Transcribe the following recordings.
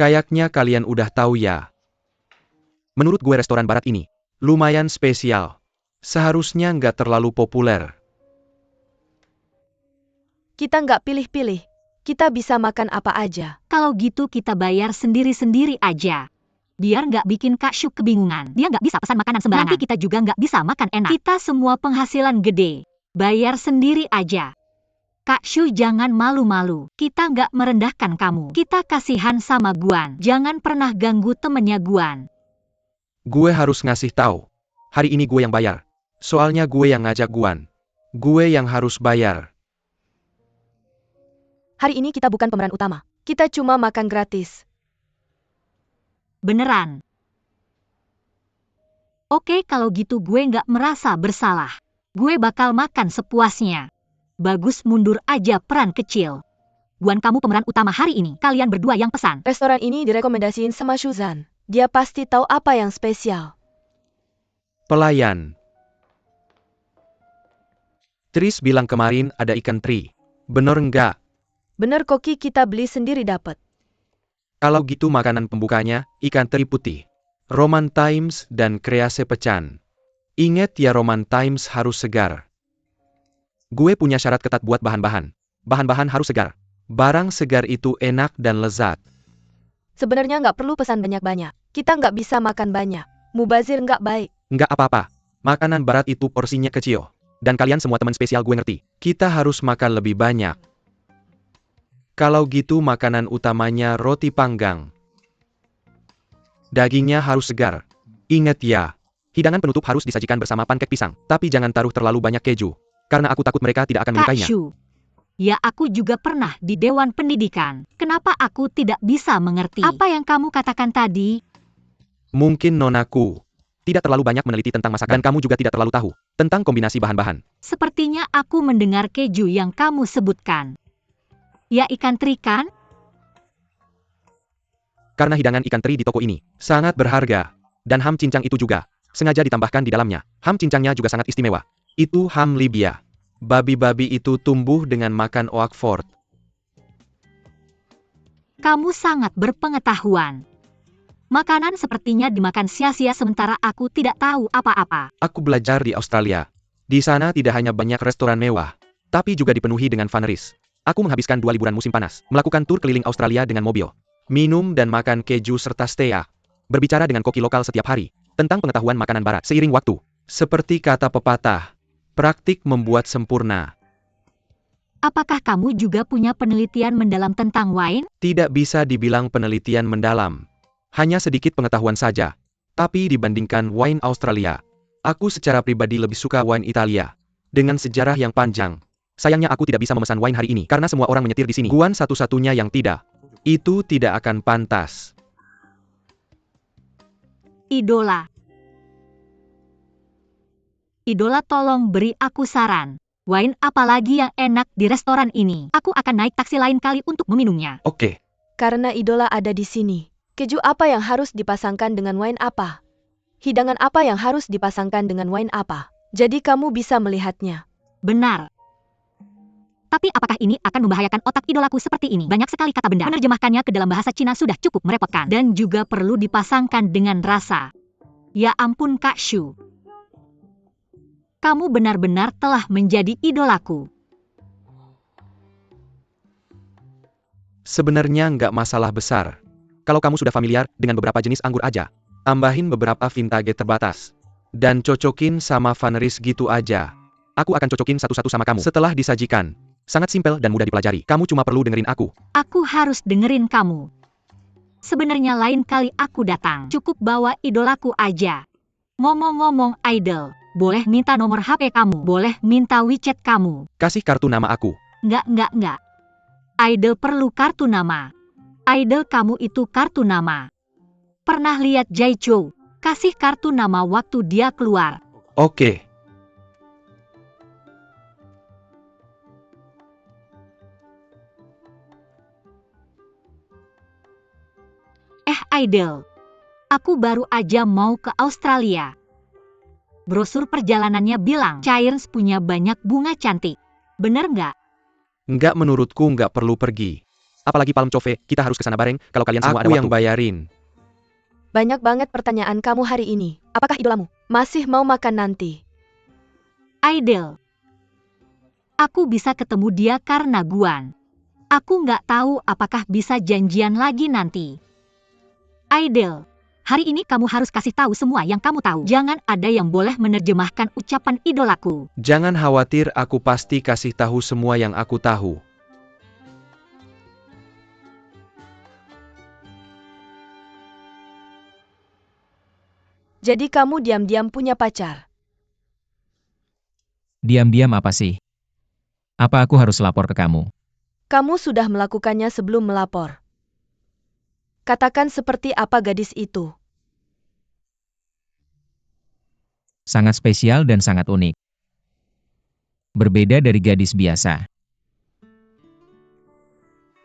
Kayaknya kalian udah tahu ya. Menurut gue restoran barat ini lumayan spesial. Seharusnya nggak terlalu populer. Kita nggak pilih-pilih. Kita bisa makan apa aja. Kalau gitu kita bayar sendiri-sendiri aja. Biar nggak bikin Kak Shu kebingungan. Dia nggak bisa pesan makanan sembarangan. Nanti kita juga nggak bisa makan enak. Kita semua penghasilan gede. Bayar sendiri aja. Kak Shu jangan malu-malu. Kita nggak merendahkan kamu. Kita kasihan sama Guan. Jangan pernah ganggu temennya Guan. Gue harus ngasih tahu. Hari ini gue yang bayar. Soalnya gue yang ngajak Guan. Gue yang harus bayar. Hari ini kita bukan pemeran utama. Kita cuma makan gratis. Beneran. Oke, kalau gitu gue nggak merasa bersalah. Gue bakal makan sepuasnya. Bagus, mundur aja peran kecil. Guan, kamu pemeran utama hari ini. Kalian berdua yang pesan. Restoran ini direkomendasiin sama Shuzan. Dia pasti tahu apa yang spesial. Pelayan. Tris bilang kemarin ada ikan teri. Bener nggak? Bener Koki, kita beli sendiri dapat. Kalau gitu makanan pembukanya, ikan teri putih. Roman Times dan krease pecan. Ingat ya, Roman Times harus segar. Gue punya syarat ketat buat bahan-bahan. Bahan-bahan harus segar. Barang segar itu enak dan lezat. Sebenarnya nggak perlu pesan banyak-banyak. Kita nggak bisa makan banyak. Mubazir nggak baik. Nggak apa-apa. Makanan barat itu porsinya kecil. Dan kalian semua teman spesial gue ngerti. Kita harus makan lebih banyak. Kalau gitu makanan utamanya roti panggang. Dagingnya harus segar. Ingat ya, hidangan penutup harus disajikan bersama pankek pisang. Tapi jangan taruh terlalu banyak keju. Karena aku takut mereka tidak akan menyukainya. Kak Shu. Ya, aku juga pernah di Dewan Pendidikan. Kenapa aku tidak bisa mengerti apa yang kamu katakan tadi? Mungkin nonaku tidak terlalu banyak meneliti tentang masakan dan kamu juga tidak terlalu tahu tentang kombinasi bahan-bahan. Sepertinya aku mendengar keju yang kamu sebutkan. Ya, ikan teri kan? Karena hidangan ikan teri di toko ini sangat berharga. Dan ham cincang itu juga sengaja ditambahkan di dalamnya. Ham cincangnya juga sangat istimewa. Itu ham Libya. Babi-babi itu tumbuh dengan makan Oakford. Kamu sangat berpengetahuan. Makanan sepertinya dimakan sia-sia sementara aku tidak tahu apa-apa. Aku belajar di Australia. Di sana tidak hanya banyak restoran mewah, tapi juga dipenuhi dengan funris. Aku menghabiskan 2 liburan musim panas, melakukan tur keliling Australia dengan mobil, minum dan makan keju serta steak, berbicara dengan koki lokal setiap hari, tentang pengetahuan makanan barat seiring waktu. Seperti kata pepatah, praktik membuat sempurna. Apakah kamu juga punya penelitian mendalam tentang wine? Tidak bisa dibilang penelitian mendalam. Hanya sedikit pengetahuan saja. Tapi dibandingkan wine Australia, aku secara pribadi lebih suka wine Italia. Dengan sejarah yang panjang. Sayangnya aku tidak bisa memesan wine hari ini karena semua orang menyetir di sini. Guan satu-satunya yang tidak. Itu tidak akan pantas. Idola. Idola, tolong beri aku saran. Wine apa lagi yang enak di restoran ini? Aku akan naik taksi lain kali untuk meminumnya. Oke. Karena idola ada di sini. Keju apa yang harus dipasangkan dengan wine apa? Hidangan apa yang harus dipasangkan dengan wine apa? Jadi kamu bisa melihatnya. Benar. Tapi apakah ini akan membahayakan otak idolaku seperti ini? Banyak sekali kata benda. Menerjemahkannya ke dalam bahasa Cina sudah cukup merepotkan. Dan juga perlu dipasangkan dengan rasa. Ya ampun Kak Shu. Kamu benar-benar telah menjadi idolaku. Sebenarnya nggak masalah besar. Kalau kamu sudah familiar dengan beberapa jenis anggur aja, tambahin beberapa vintage terbatas. Dan cocokin sama funris gitu aja. Aku akan cocokin satu-satu sama kamu setelah disajikan. Sangat simpel dan mudah dipelajari. Kamu cuma perlu dengerin aku. Aku harus dengerin kamu. Sebenarnya lain kali aku datang. Cukup bawa idolaku aja. Ngomong-ngomong idol, boleh minta nomor HP kamu? Boleh minta WeChat kamu? Kasih kartu nama aku. Nggak. Idol perlu kartu nama. Idol kamu itu kartu nama. Pernah lihat Jai Chou? Kasih kartu nama waktu dia keluar. Oke. Idol. Aku baru aja mau ke Australia. Brosur perjalanannya bilang Cairns punya banyak bunga cantik. Bener nggak? Nggak, menurutku nggak perlu pergi. Apalagi Palm Cafe, kita harus ke sana bareng kalau kalian semua ada waktu. Aku yang bayarin. Banyak banget pertanyaan kamu hari ini. Apakah idolamu masih mau makan nanti? Aidil. Aku bisa ketemu dia karena Guan. Aku nggak tahu apakah bisa janjian lagi nanti. Aidil. Hari ini kamu harus kasih tahu semua yang kamu tahu. Jangan ada yang boleh menerjemahkan ucapan idolaku. Jangan khawatir, aku pasti kasih tahu semua yang aku tahu. Jadi kamu diam-diam punya pacar? Diam-diam apa sih? Apa aku harus lapor ke kamu? Kamu sudah melakukannya sebelum melapor. Katakan seperti apa gadis itu? Sangat spesial dan sangat unik. Berbeda dari gadis biasa.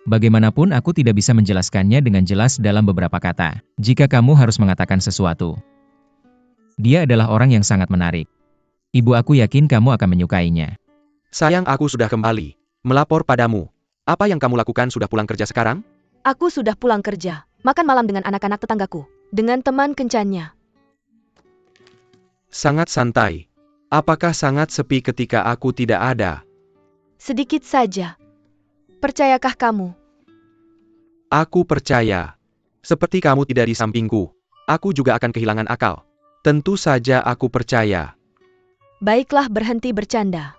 Bagaimanapun aku tidak bisa menjelaskannya dengan jelas dalam beberapa kata. Jika kamu harus mengatakan sesuatu. Dia adalah orang yang sangat menarik. Ibu aku yakin kamu akan menyukainya. Sayang, aku sudah kembali. Melapor padamu. Apa yang kamu lakukan? Sudah pulang kerja sekarang? Aku sudah pulang kerja. Makan malam dengan anak-anak tetanggaku. Dengan teman kencannya. Sangat santai. Apakah sangat sepi ketika aku tidak ada? Sedikit saja. Percayakah kamu? Aku percaya. Seperti kamu tidak di sampingku, aku juga akan kehilangan akal. Tentu saja aku percaya. Baiklah, berhenti bercanda.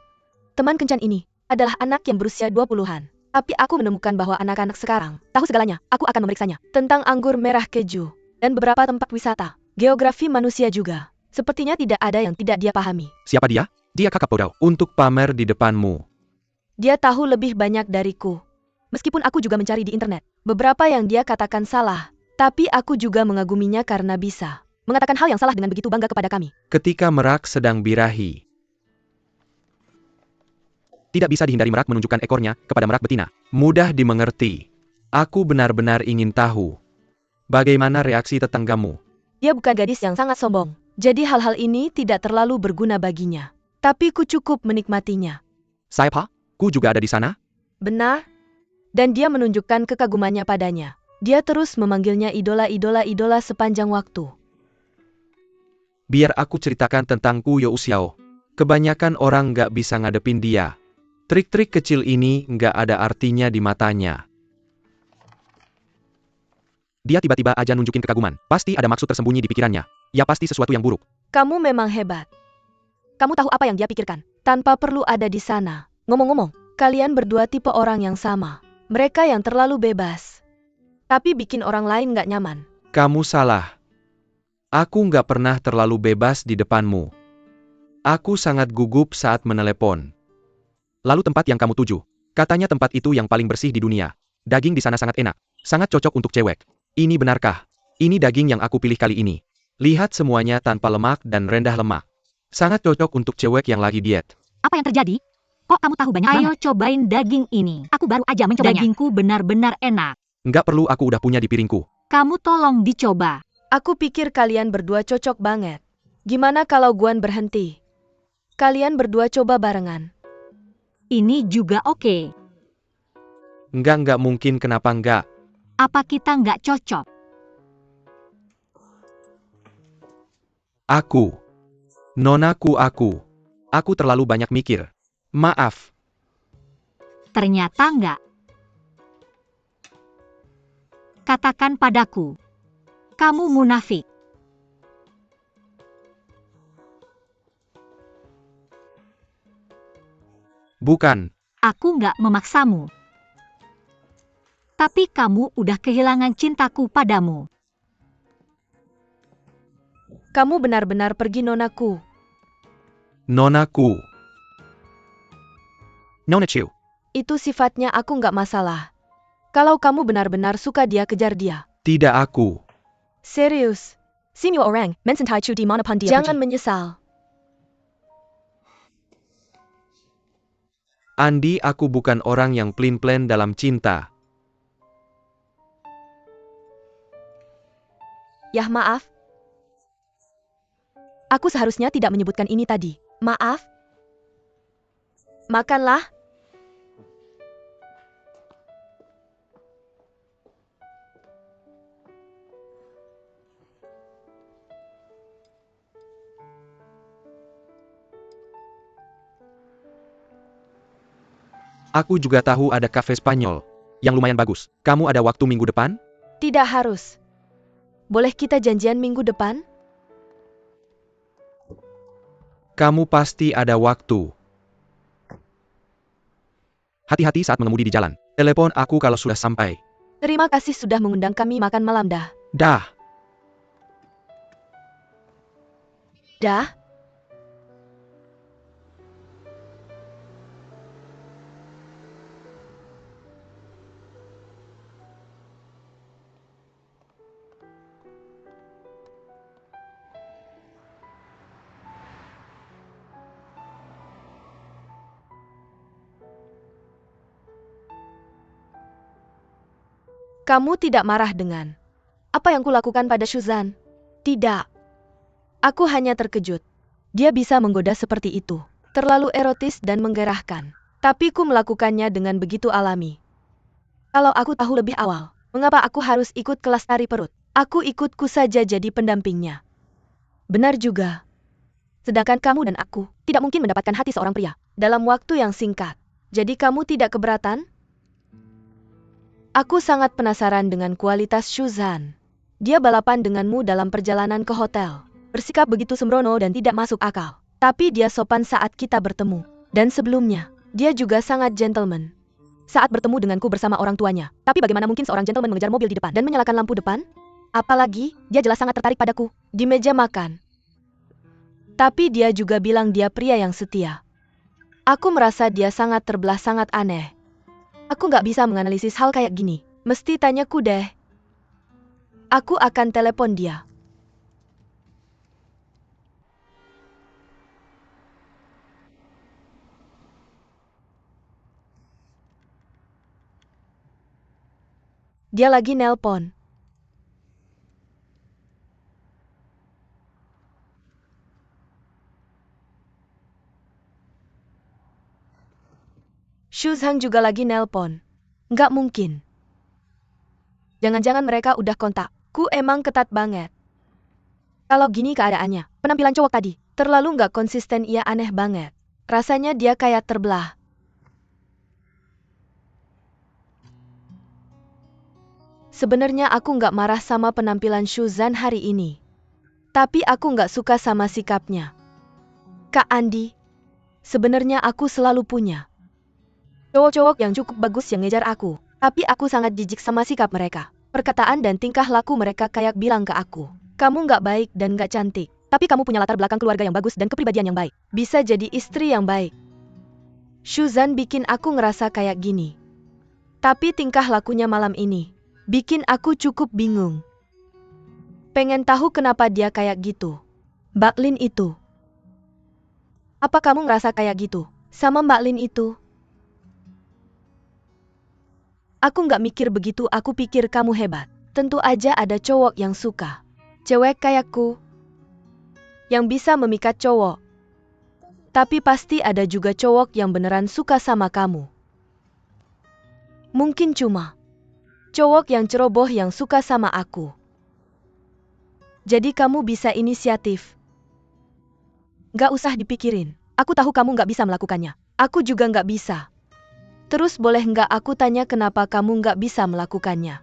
Teman kencan ini adalah anak yang berusia 20-an. Tapi aku menemukan bahwa anak-anak sekarang tahu segalanya. Aku akan memeriksanya. Tentang anggur merah keju. Dan beberapa tempat wisata. Geografi manusia juga. Sepertinya tidak ada yang tidak dia pahami. Siapa dia? Dia kakak Podau. Untuk pamer di depanmu. Dia tahu lebih banyak dariku. Meskipun aku juga mencari di internet. Beberapa yang dia katakan salah. Tapi aku juga mengaguminya karena bisa mengatakan hal yang salah dengan begitu bangga kepada kami. Ketika merak sedang birahi. Tidak bisa dihindari merak menunjukkan ekornya kepada merak betina. Mudah dimengerti. Aku benar-benar ingin tahu. Bagaimana reaksi tetanggamu? Dia bukan gadis yang sangat sombong. Jadi hal-hal ini tidak terlalu berguna baginya. Tapi ku cukup menikmatinya. Siapa? Ku juga ada di sana? Benar. Dan dia menunjukkan kekagumannya padanya. Dia terus memanggilnya idola sepanjang waktu. Biar aku ceritakan tentang Ku Yo Xiao. Kebanyakan orang nggak bisa ngadepin dia. Trik-trik kecil ini nggak ada artinya di matanya. Dia tiba-tiba aja nunjukin kekaguman. Pasti ada maksud tersembunyi di pikirannya. Ya pasti sesuatu yang buruk. Kamu memang hebat. Kamu tahu apa yang dia pikirkan. Tanpa perlu ada di sana. Ngomong-ngomong, kalian berdua tipe orang yang sama. Mereka yang terlalu bebas. Tapi bikin orang lain nggak nyaman. Kamu salah. Aku nggak pernah terlalu bebas di depanmu. Aku sangat gugup saat menelepon. Lalu tempat yang kamu tuju. Katanya tempat itu yang paling bersih di dunia. Daging di sana sangat enak. Sangat cocok untuk cewek. Ini benarkah? Ini daging yang aku pilih kali ini. Lihat semuanya tanpa lemak dan rendah lemak. Sangat cocok untuk cewek yang lagi diet. Apa yang terjadi? Kok kamu tahu banyak banget? Ayo cobain daging ini. Aku baru aja mencobanya. Dagingku benar-benar enak. Nggak perlu, aku udah punya di piringku. Kamu tolong dicoba. Aku pikir kalian berdua cocok banget. Gimana kalau Guan berhenti? Kalian berdua coba barengan. Ini juga oke. Nggak mungkin, kenapa nggak? Apa kita nggak cocok? Aku. Nonaku aku. Aku terlalu banyak mikir. Maaf. Ternyata nggak. Katakan padaku. Kamu munafik. Bukan. Aku nggak memaksamu. Tapi kamu udah kehilangan cintaku padamu. Kamu benar-benar pergi, nonaku. Nonaku. Nonachu. Itu sifatnya, aku nggak masalah. Kalau kamu benar-benar suka dia, kejar dia. Tidak aku. Serius. Semua orang mencintai di manapun dia Jangan pergi. menyesal. Andi, aku bukan orang yang pelin-pelan dalam cinta. Yah, maaf. Aku seharusnya tidak menyebutkan ini tadi. Maaf. Makanlah. Aku juga tahu ada kafe Spanyol yang lumayan bagus. Kamu ada waktu minggu depan? Tidak harus. Boleh kita janjian minggu depan? Kamu pasti ada waktu. Hati-hati saat mengemudi di jalan. Telepon aku kalau sudah sampai. Terima kasih sudah mengundang kami makan malam dah. Dah. Dah? Kamu tidak marah dengan apa yang kulakukan pada Suzan? Tidak. Aku hanya terkejut. Dia bisa menggoda seperti itu. Terlalu erotis dan menggerahkan. Tapi ku melakukannya dengan begitu alami. Kalau aku tahu lebih awal, mengapa aku harus ikut kelas tari perut? Aku ikutku saja jadi pendampingnya. Benar juga. Sedangkan kamu dan aku tidak mungkin mendapatkan hati seorang pria dalam waktu yang singkat. Jadi kamu tidak keberatan? Aku sangat penasaran dengan kualitas Suzan. Dia balapan denganmu dalam perjalanan ke hotel. Bersikap begitu sembrono dan tidak masuk akal. Tapi dia sopan saat kita bertemu. Dan sebelumnya, dia juga sangat gentleman. Saat bertemu denganku bersama orang tuanya. Tapi bagaimana mungkin seorang gentleman mengejar mobil di depan dan menyalakan lampu depan? Apalagi, dia jelas sangat tertarik padaku. Di meja makan. Tapi dia juga bilang dia pria yang setia. Aku merasa dia sangat terbelah, sangat aneh. Aku nggak bisa menganalisis hal kayak gini. Mesti tanyaku deh. Aku akan telepon dia. Dia lagi nelpon. Shuzhang juga lagi nelpon. Nggak mungkin. Jangan-jangan mereka udah kontak. Ku emang ketat banget. Kalau gini keadaannya, penampilan cowok tadi terlalu nggak konsisten, ia aneh banget. Rasanya dia kayak terbelah. Sebenarnya aku nggak marah sama penampilan Shuzan hari ini. Tapi aku nggak suka sama sikapnya. Kak Andi, sebenarnya aku selalu punya cowok-cowok yang cukup bagus yang ngejar aku. Tapi aku sangat jijik sama sikap mereka. Perkataan dan tingkah laku mereka kayak bilang ke aku, kamu nggak baik dan nggak cantik. Tapi kamu punya latar belakang keluarga yang bagus dan kepribadian yang baik. Bisa jadi istri yang baik. Shuzan bikin aku ngerasa kayak gini. Tapi tingkah lakunya malam ini bikin aku cukup bingung. Pengen tahu kenapa dia kayak gitu. Mbak Lin itu. Apa kamu ngerasa kayak gitu sama Mbak Lin itu? Aku nggak mikir begitu, aku pikir kamu hebat. Tentu aja ada cowok yang suka cewek kayakku, yang bisa memikat cowok. Tapi pasti ada juga cowok yang beneran suka sama kamu. Mungkin cuma cowok yang ceroboh yang suka sama aku. Jadi kamu bisa inisiatif. Gak usah dipikirin. Aku tahu kamu gak bisa melakukannya. Aku juga gak bisa. Terus boleh gak aku tanya kenapa kamu gak bisa melakukannya?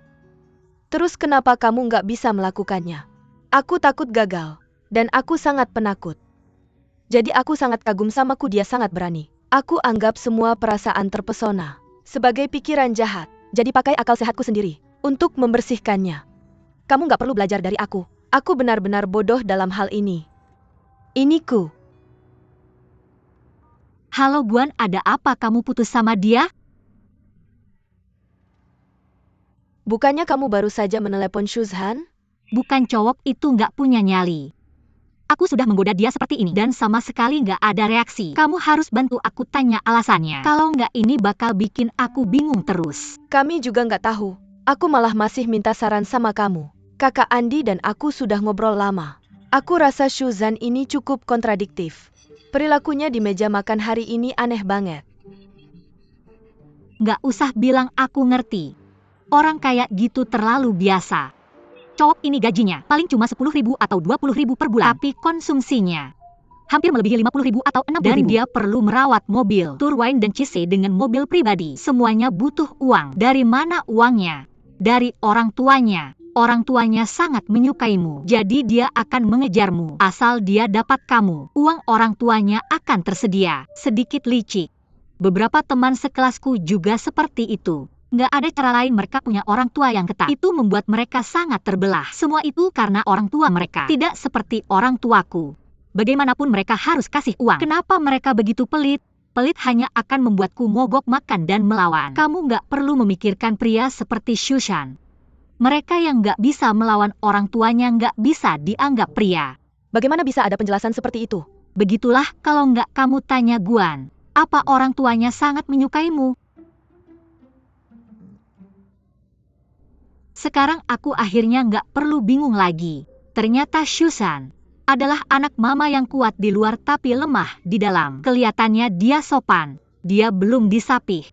Terus kenapa kamu gak bisa melakukannya? Aku takut gagal. Dan aku sangat penakut. Jadi aku sangat kagum samaku, dia sangat berani. Aku anggap semua perasaan terpesona sebagai pikiran jahat. Jadi pakai akal sehatku sendiri untuk membersihkannya. Kamu gak perlu belajar dari aku. Aku benar-benar bodoh dalam hal ini. Iniku. Halo Guan, ada apa kamu putus sama dia? Bukannya kamu baru saja menelepon Shuzhan? Bukan, cowok itu nggak punya nyali. Aku sudah menggoda dia seperti ini dan sama sekali nggak ada reaksi. Kamu harus bantu aku tanya alasannya. Kalau nggak ini bakal bikin aku bingung terus. Kami juga nggak tahu. Aku malah masih minta saran sama kamu. Kakak Andi dan aku sudah ngobrol lama. Aku rasa Shuzhan ini cukup kontradiktif. Perilakunya di meja makan hari ini aneh banget. Nggak usah bilang aku ngerti. Orang kayak gitu terlalu biasa. Cowok ini gajinya paling cuma 10.000 atau 20.000 per bulan. Tapi konsumsinya hampir melebihi 50.000 atau 60.000. Dan dia perlu merawat mobil, Turwine dan Cise dengan mobil pribadi. Semuanya butuh uang. Dari mana uangnya? Dari orang tuanya. Orang tuanya sangat menyukaimu, jadi dia akan mengejarmu. Asal dia dapat kamu, uang orang tuanya akan tersedia. Sedikit licik. Beberapa teman sekelasku juga seperti itu. Nggak ada cara lain, mereka punya orang tua yang ketat. Itu membuat mereka sangat terbelah. Semua itu karena orang tua mereka. Tidak seperti orang tuaku. Bagaimanapun mereka harus kasih uang. Kenapa mereka begitu pelit? Pelit hanya akan membuatku mogok makan dan melawan. Kamu nggak perlu memikirkan pria seperti Shushan. Mereka yang nggak bisa melawan orang tuanya nggak bisa dianggap pria. Bagaimana bisa ada penjelasan seperti itu? Begitulah kalau nggak kamu tanya Guan. Apa orang tuanya sangat menyukaimu? Sekarang aku akhirnya nggak perlu bingung lagi. Ternyata Shushan adalah anak mama yang kuat di luar tapi lemah di dalam. Kelihatannya dia sopan. Dia belum disapih.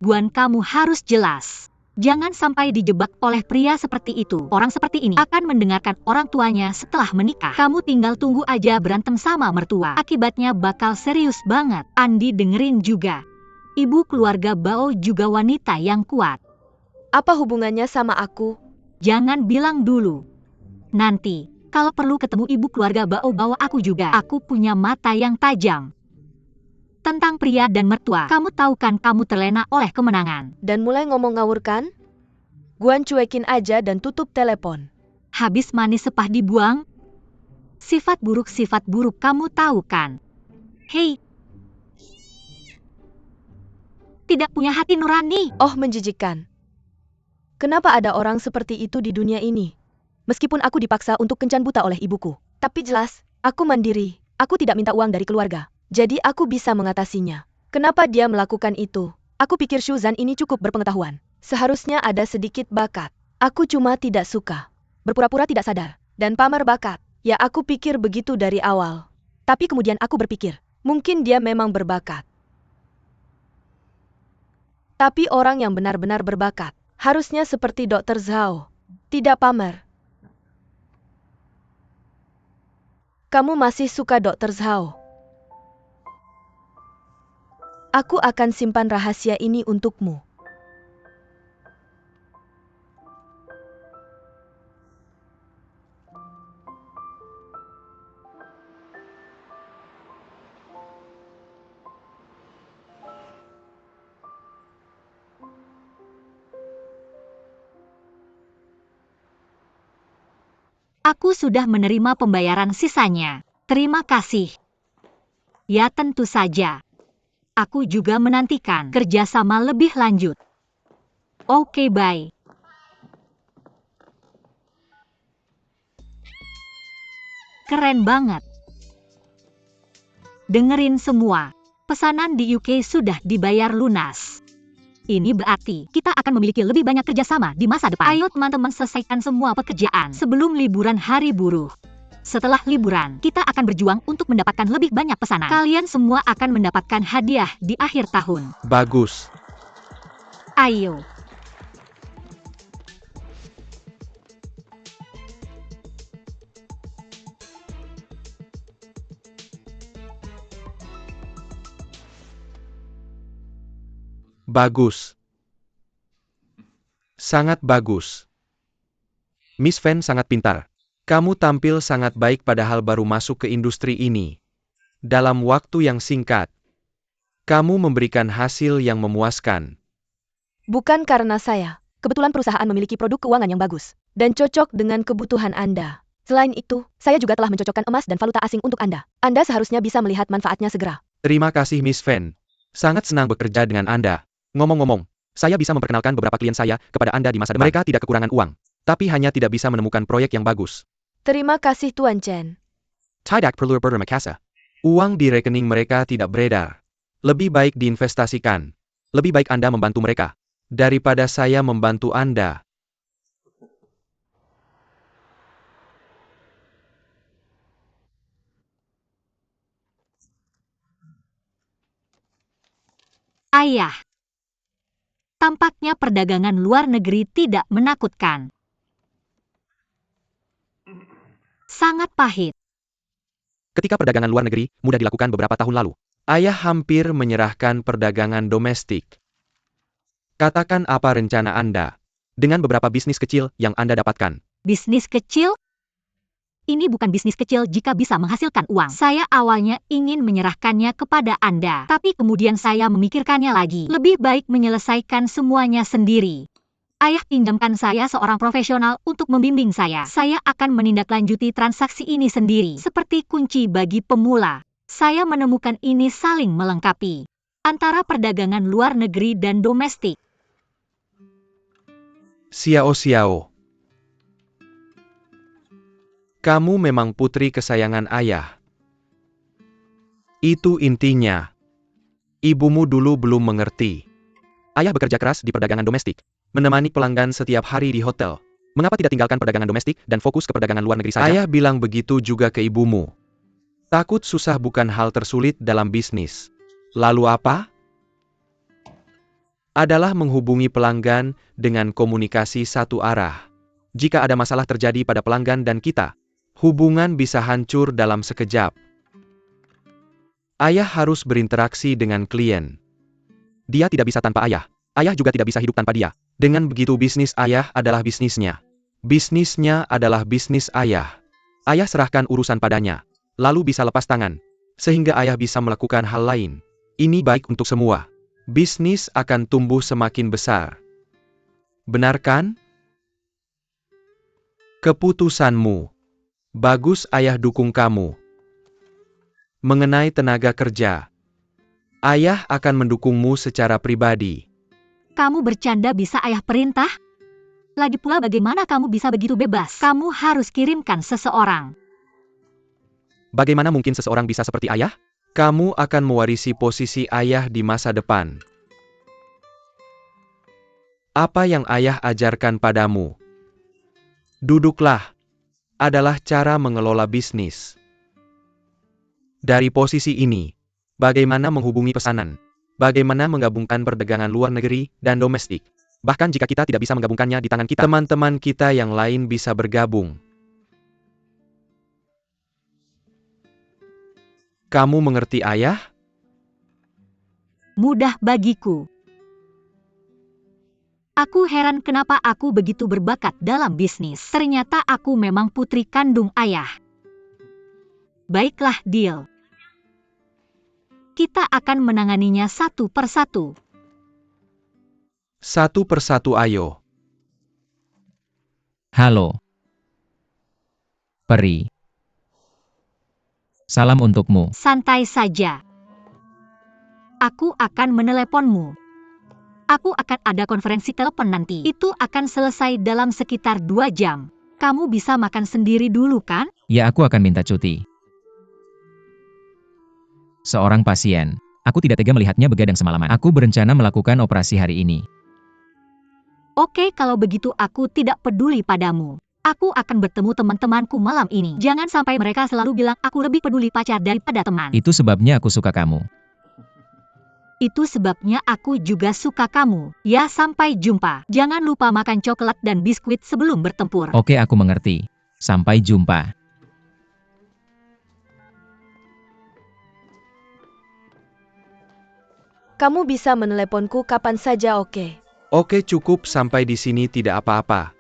Guan, kamu harus jelas. Jangan sampai dijebak oleh pria seperti itu. Orang seperti ini akan mendengarkan orang tuanya setelah menikah. Kamu tinggal tunggu aja berantem sama mertua. Akibatnya bakal serius banget. Andi dengerin juga. Ibu keluarga Bao juga wanita yang kuat. Apa hubungannya sama aku? Jangan bilang dulu. Nanti, kalau perlu ketemu ibu keluarga Bao, bawa aku juga. Aku punya mata yang tajam. Tentang pria dan mertua, kamu tahu kan kamu terlena oleh kemenangan. Dan mulai ngomong ngawur kan? Guan cuekin aja dan tutup telepon. Habis manis sepah dibuang? Sifat buruk kamu tahu kan? Hei! Tidak punya hati nurani. Oh, menjijikkan. Kenapa ada orang seperti itu di dunia ini? Meskipun aku dipaksa untuk kencan buta oleh ibuku. Tapi jelas, aku mandiri. Aku tidak minta uang dari keluarga. Jadi aku bisa mengatasinya. Kenapa dia melakukan itu? Aku pikir Shuzan ini cukup berpengetahuan. Seharusnya ada sedikit bakat. Aku cuma tidak suka. Berpura-pura tidak sadar. Dan pamer bakat. Ya, aku pikir begitu dari awal. Tapi kemudian aku berpikir, mungkin dia memang berbakat. Tapi orang yang benar-benar berbakat, harusnya seperti Dr. Zhao. Tidak pamer. Kamu masih suka Dr. Zhao? Aku akan simpan rahasia ini untukmu. Aku sudah menerima pembayaran sisanya. Terima kasih. Ya, tentu saja. Aku juga menantikan kerjasama lebih lanjut. Oke, bye. Keren banget. Dengerin semua. Pesanan di UK sudah dibayar lunas. Ini berarti kita akan memiliki lebih banyak kerjasama di masa depan. Ayo teman-teman, selesaikan semua pekerjaan sebelum liburan hari buruh. Setelah liburan, kita akan berjuang untuk mendapatkan lebih banyak pesanan. Kalian semua akan mendapatkan hadiah di akhir tahun. Bagus. Ayo. Bagus. Sangat bagus. Miss Fan sangat pintar. Kamu tampil sangat baik padahal baru masuk ke industri ini. Dalam waktu yang singkat, kamu memberikan hasil yang memuaskan. Bukan karena saya. Kebetulan perusahaan memiliki produk keuangan yang bagus dan cocok dengan kebutuhan Anda. Selain itu, saya juga telah mencocokkan emas dan valuta asing untuk Anda. Anda seharusnya bisa melihat manfaatnya segera. Terima kasih Miss Fan. Sangat senang bekerja dengan Anda. Ngomong-ngomong, saya bisa memperkenalkan beberapa klien saya kepada Anda di masa depan. Mereka tidak kekurangan uang, tapi hanya tidak bisa menemukan proyek yang bagus. Terima kasih Tuan Chen. Tidak perlu bermakasa. Uang di rekening mereka tidak beredar. Lebih baik diinvestasikan. Lebih baik Anda membantu mereka daripada saya membantu Anda. Ayah. Tampaknya perdagangan luar negeri tidak menakutkan. Sangat pahit. Ketika perdagangan luar negeri mudah dilakukan beberapa tahun lalu, ayah hampir menyerahkan perdagangan domestik. Katakan apa rencana Anda dengan beberapa bisnis kecil yang Anda dapatkan. Bisnis kecil? Ini bukan bisnis kecil jika bisa menghasilkan uang. Saya awalnya ingin menyerahkannya kepada Anda, tapi kemudian saya memikirkannya lagi. Lebih baik menyelesaikan semuanya sendiri. Ayah pinjamkan saya seorang profesional untuk membimbing saya. Saya akan menindaklanjuti transaksi ini sendiri. Seperti kunci bagi pemula. Saya menemukan ini saling melengkapi. Antara perdagangan luar negeri dan domestik. Xiao. Kamu memang putri kesayangan ayah. Itu intinya. Ibumu dulu belum mengerti. Ayah bekerja keras di perdagangan domestik, menemani pelanggan setiap hari di hotel. Mengapa tidak tinggalkan perdagangan domestik dan fokus ke perdagangan luar negeri saja? Ayah bilang begitu juga ke ibumu. Takut susah bukan hal tersulit dalam bisnis. Lalu apa? Adalah menghubungi pelanggan dengan komunikasi satu arah. Jika ada masalah terjadi pada pelanggan dan kita, hubungan bisa hancur dalam sekejap. Ayah harus berinteraksi dengan klien. Dia tidak bisa tanpa ayah. Ayah juga tidak bisa hidup tanpa dia. Dengan begitu bisnis ayah adalah bisnisnya. Bisnisnya adalah bisnis ayah. Ayah serahkan urusan padanya. Lalu bisa lepas tangan. Sehingga ayah bisa melakukan hal lain. Ini baik untuk semua. Bisnis akan tumbuh semakin besar. Benar kan? Keputusanmu. Bagus, ayah dukung kamu. Mengenai tenaga kerja, ayah akan mendukungmu secara pribadi. Kamu bercanda bisa ayah perintah? Lagi pula bagaimana kamu bisa begitu bebas? Kamu harus kirimkan seseorang. Bagaimana mungkin seseorang bisa seperti ayah? Kamu akan mewarisi posisi ayah di masa depan. Apa yang ayah ajarkan padamu? Duduklah. Adalah cara mengelola bisnis. Dari posisi ini, bagaimana menghubungi pesanan? Bagaimana menggabungkan perdagangan luar negeri dan domestik? Bahkan jika kita tidak bisa menggabungkannya di tangan kita, teman-teman kita yang lain bisa bergabung. Kamu mengerti ayah? Mudah bagiku. Aku heran kenapa aku begitu berbakat dalam bisnis. Ternyata aku memang putri kandung ayah. Baiklah, deal. Kita akan menanganinya satu persatu. Satu persatu, ayo. Halo. Peri. Salam untukmu. Santai saja. Aku akan meneleponmu. Aku akan ada konferensi telepon nanti. Itu akan selesai dalam sekitar 2 jam. Kamu bisa makan sendiri dulu kan? Ya, aku akan minta cuti. Seorang pasien. Aku tidak tega melihatnya begadang semalaman. Aku berencana melakukan operasi hari ini. Oke, kalau begitu aku tidak peduli padamu. Aku akan bertemu teman-temanku malam ini. Jangan sampai mereka selalu bilang aku lebih peduli pacar daripada teman. Itu sebabnya aku suka kamu. Itu sebabnya aku juga suka kamu. Ya, sampai jumpa. Jangan lupa makan coklat dan biskuit sebelum bertempur. Oke, aku mengerti. Sampai jumpa. Kamu bisa meneleponku kapan saja, oke? Oke, cukup sampai di sini, tidak apa-apa.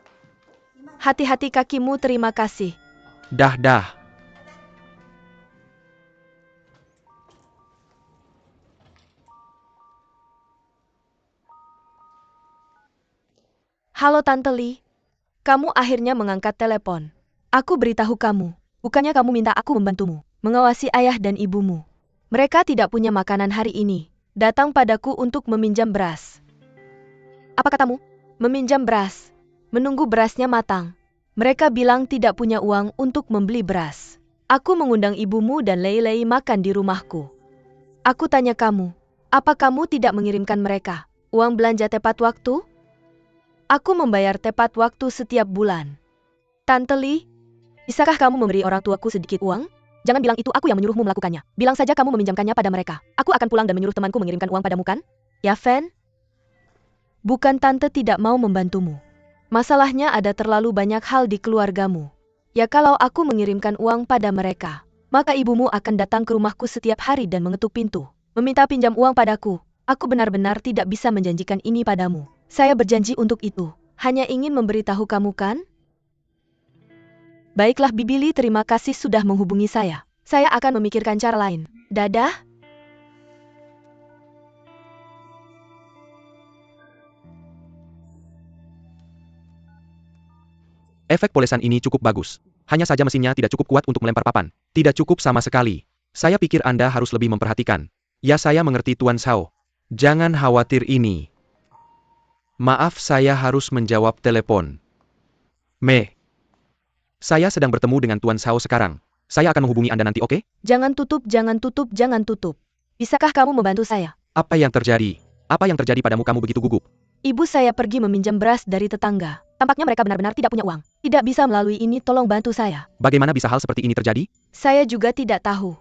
Hati-hati kakimu, terima kasih. Dah. Halo Tante Lee. Kamu akhirnya mengangkat telepon. Aku beritahu kamu. Bukannya kamu minta aku membantumu. Mengawasi ayah dan ibumu. Mereka tidak punya makanan hari ini. Datang padaku untuk meminjam beras. Apa katamu? Meminjam beras. Menunggu berasnya matang. Mereka bilang tidak punya uang untuk membeli beras. Aku mengundang ibumu dan Lei makan di rumahku. Aku tanya kamu, apa kamu tidak mengirimkan mereka uang belanja tepat waktu? Aku membayar tepat waktu setiap bulan. Tante Lee, bisakah kamu memberi orang tuaku sedikit uang? Jangan bilang itu aku yang menyuruhmu melakukannya. Bilang saja kamu meminjamkannya pada mereka. Aku akan pulang dan menyuruh temanku mengirimkan uang padamu kan? Ya, Fen? Bukan tante tidak mau membantumu. Masalahnya ada terlalu banyak hal di keluargamu. Ya kalau aku mengirimkan uang pada mereka, maka ibumu akan datang ke rumahku setiap hari dan mengetuk pintu, meminta pinjam uang padaku. Aku benar-benar tidak bisa menjanjikan ini padamu. Saya berjanji untuk itu. Hanya ingin memberitahu kamu kan? Baiklah Bibili, terima kasih sudah menghubungi saya. Saya akan memikirkan cara lain. Dadah. Efek polesan ini cukup bagus. Hanya saja mesinnya tidak cukup kuat untuk melempar papan. Tidak cukup sama sekali. Saya pikir Anda harus lebih memperhatikan. Ya, saya mengerti Tuan Shao. Jangan khawatir ini. Maaf, saya harus menjawab telepon. Mei. Saya sedang bertemu dengan Tuan Shao sekarang. Saya akan menghubungi Anda nanti, oke? Jangan tutup, jangan tutup, jangan tutup. Bisakah kamu membantu saya? Apa yang terjadi? Apa yang terjadi padamu, kamu begitu gugup? Ibu saya pergi meminjam beras dari tetangga. Tampaknya mereka benar-benar tidak punya uang. Tidak bisa melalui ini, tolong bantu saya. Bagaimana bisa hal seperti ini terjadi? Saya juga tidak tahu.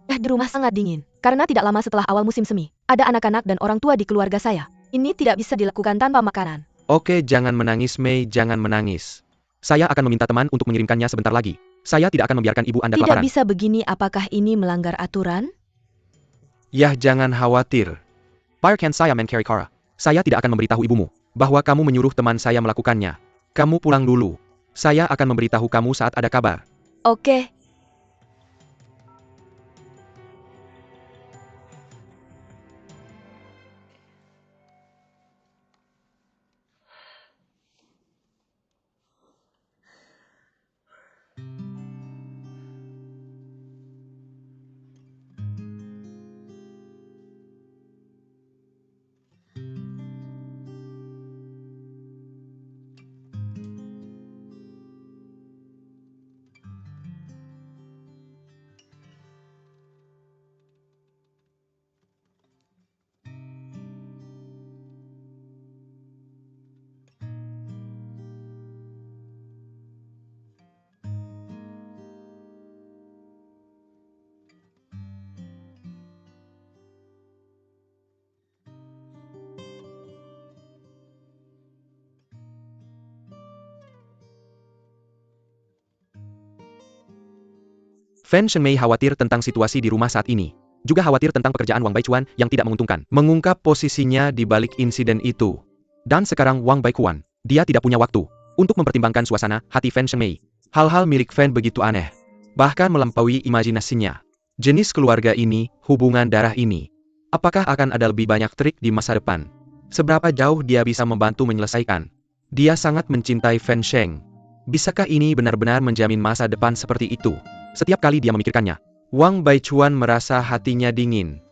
Di rumah sangat dingin. Karena tidak lama setelah awal musim semi, ada anak-anak dan orang tua di keluarga saya. Ini tidak bisa dilakukan tanpa makanan. Oke, jangan menangis Mei, jangan menangis. Saya akan meminta teman untuk mengirimkannya sebentar lagi. Saya tidak akan membiarkan ibu Anda Tidak kelaparan. bisa begini, apakah ini melanggar aturan? Yah, jangan khawatir. Biarkan saya mencari Kara. Saya tidak akan memberitahu ibumu bahwa kamu menyuruh teman saya melakukannya. Kamu pulang dulu. Saya akan memberitahu kamu saat ada kabar. Oke. Fan Shenmei khawatir tentang situasi di rumah saat ini. Juga khawatir tentang pekerjaan Wang Baichuan yang tidak menguntungkan. Mengungkap posisinya di balik insiden itu. Dan sekarang Wang Baichuan, dia tidak punya waktu untuk mempertimbangkan suasana hati Fan Shenmei. Hal-hal milik Fan begitu aneh. Bahkan melampaui imajinasinya. Jenis keluarga ini, hubungan darah ini. Apakah akan ada lebih banyak trik di masa depan? Seberapa jauh dia bisa membantu menyelesaikan? Dia sangat mencintai Fan Sheng. Bisakah ini benar-benar menjamin masa depan seperti itu? Setiap kali dia memikirkannya, Wang Baichuan merasa hatinya dingin.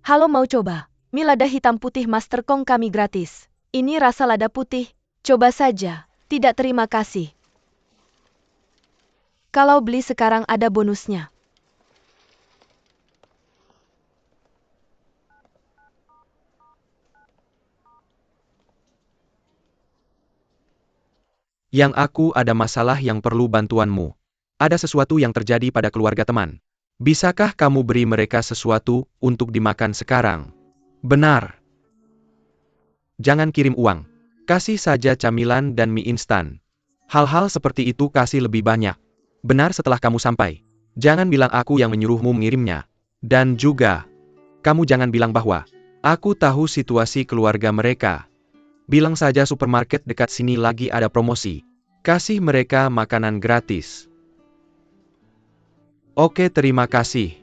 Halo, mau coba? Mie lada hitam putih Master Kong kami gratis. Ini rasa lada putih. Coba saja. Tidak, terima kasih. Kalau beli sekarang ada bonusnya. Yang aku ada masalah yang perlu bantuanmu. Ada sesuatu yang terjadi pada keluarga teman. Bisakah kamu beri mereka sesuatu untuk dimakan sekarang? Benar. Jangan kirim uang. Kasih saja camilan dan mie instan. Hal-hal seperti itu kasih lebih banyak. Benar setelah kamu sampai. Jangan bilang aku yang menyuruhmu mengirimnya. Dan juga, kamu jangan bilang bahwa aku tahu situasi keluarga mereka. Bilang saja supermarket dekat sini lagi ada promosi. Kasih mereka makanan gratis. Oke, terima kasih.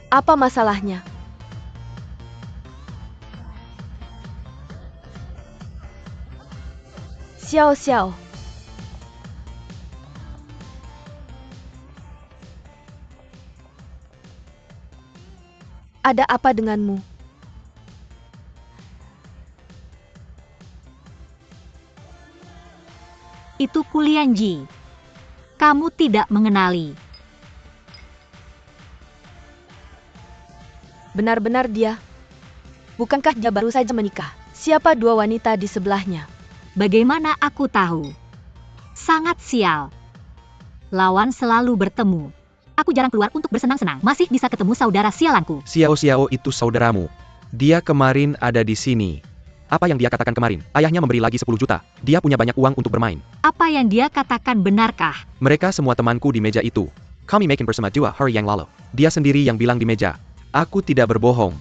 Apa masalahnya? Xiao Xiao. Ada apa denganmu? Itu Kulianji. Kamu tidak mengenali. Benar-benar dia. Bukankah dia baru saja menikah? Siapa dua wanita di sebelahnya? Bagaimana aku tahu? Sangat sial. Lawan selalu bertemu. Aku jarang keluar untuk bersenang-senang. Masih bisa ketemu saudara sialanku. Xiao itu saudaramu. Dia kemarin ada di sini. Apa yang dia katakan kemarin? Ayahnya memberi lagi 10 juta. Dia punya banyak uang untuk bermain. Apa yang dia katakan benarkah? Mereka semua temanku di meja itu. Kami makin bersama 2 hari yang lalu. Dia sendiri yang bilang di meja. Aku tidak berbohong.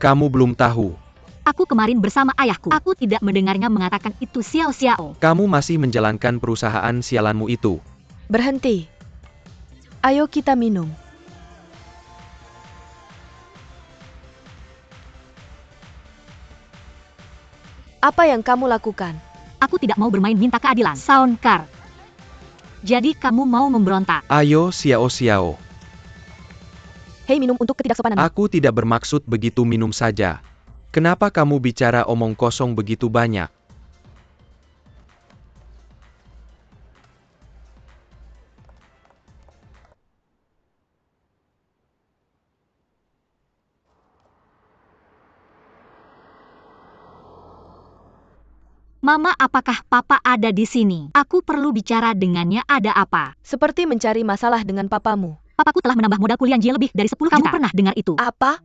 Kamu belum tahu. Aku kemarin bersama ayahku. Aku tidak mendengarnya mengatakan itu Xiao. Kamu masih menjalankan perusahaan sialanmu itu. Berhenti. Ayo kita minum. Apa yang kamu lakukan? Aku tidak mau bermain minta keadilan. Soundcar. Jadi kamu mau memberontak? Ayo Xiao. Hei, minum untuk ketidaksopanan. Aku tidak bermaksud begitu minum saja. Kenapa kamu bicara omong kosong begitu banyak? Mama, apakah Papa ada di sini? Aku perlu bicara dengannya. Ada apa? Seperti mencari masalah dengan papamu. Papaku telah menambah modal kuliah lebih dari 10 juta. Kamu pernah dengar itu? Apa?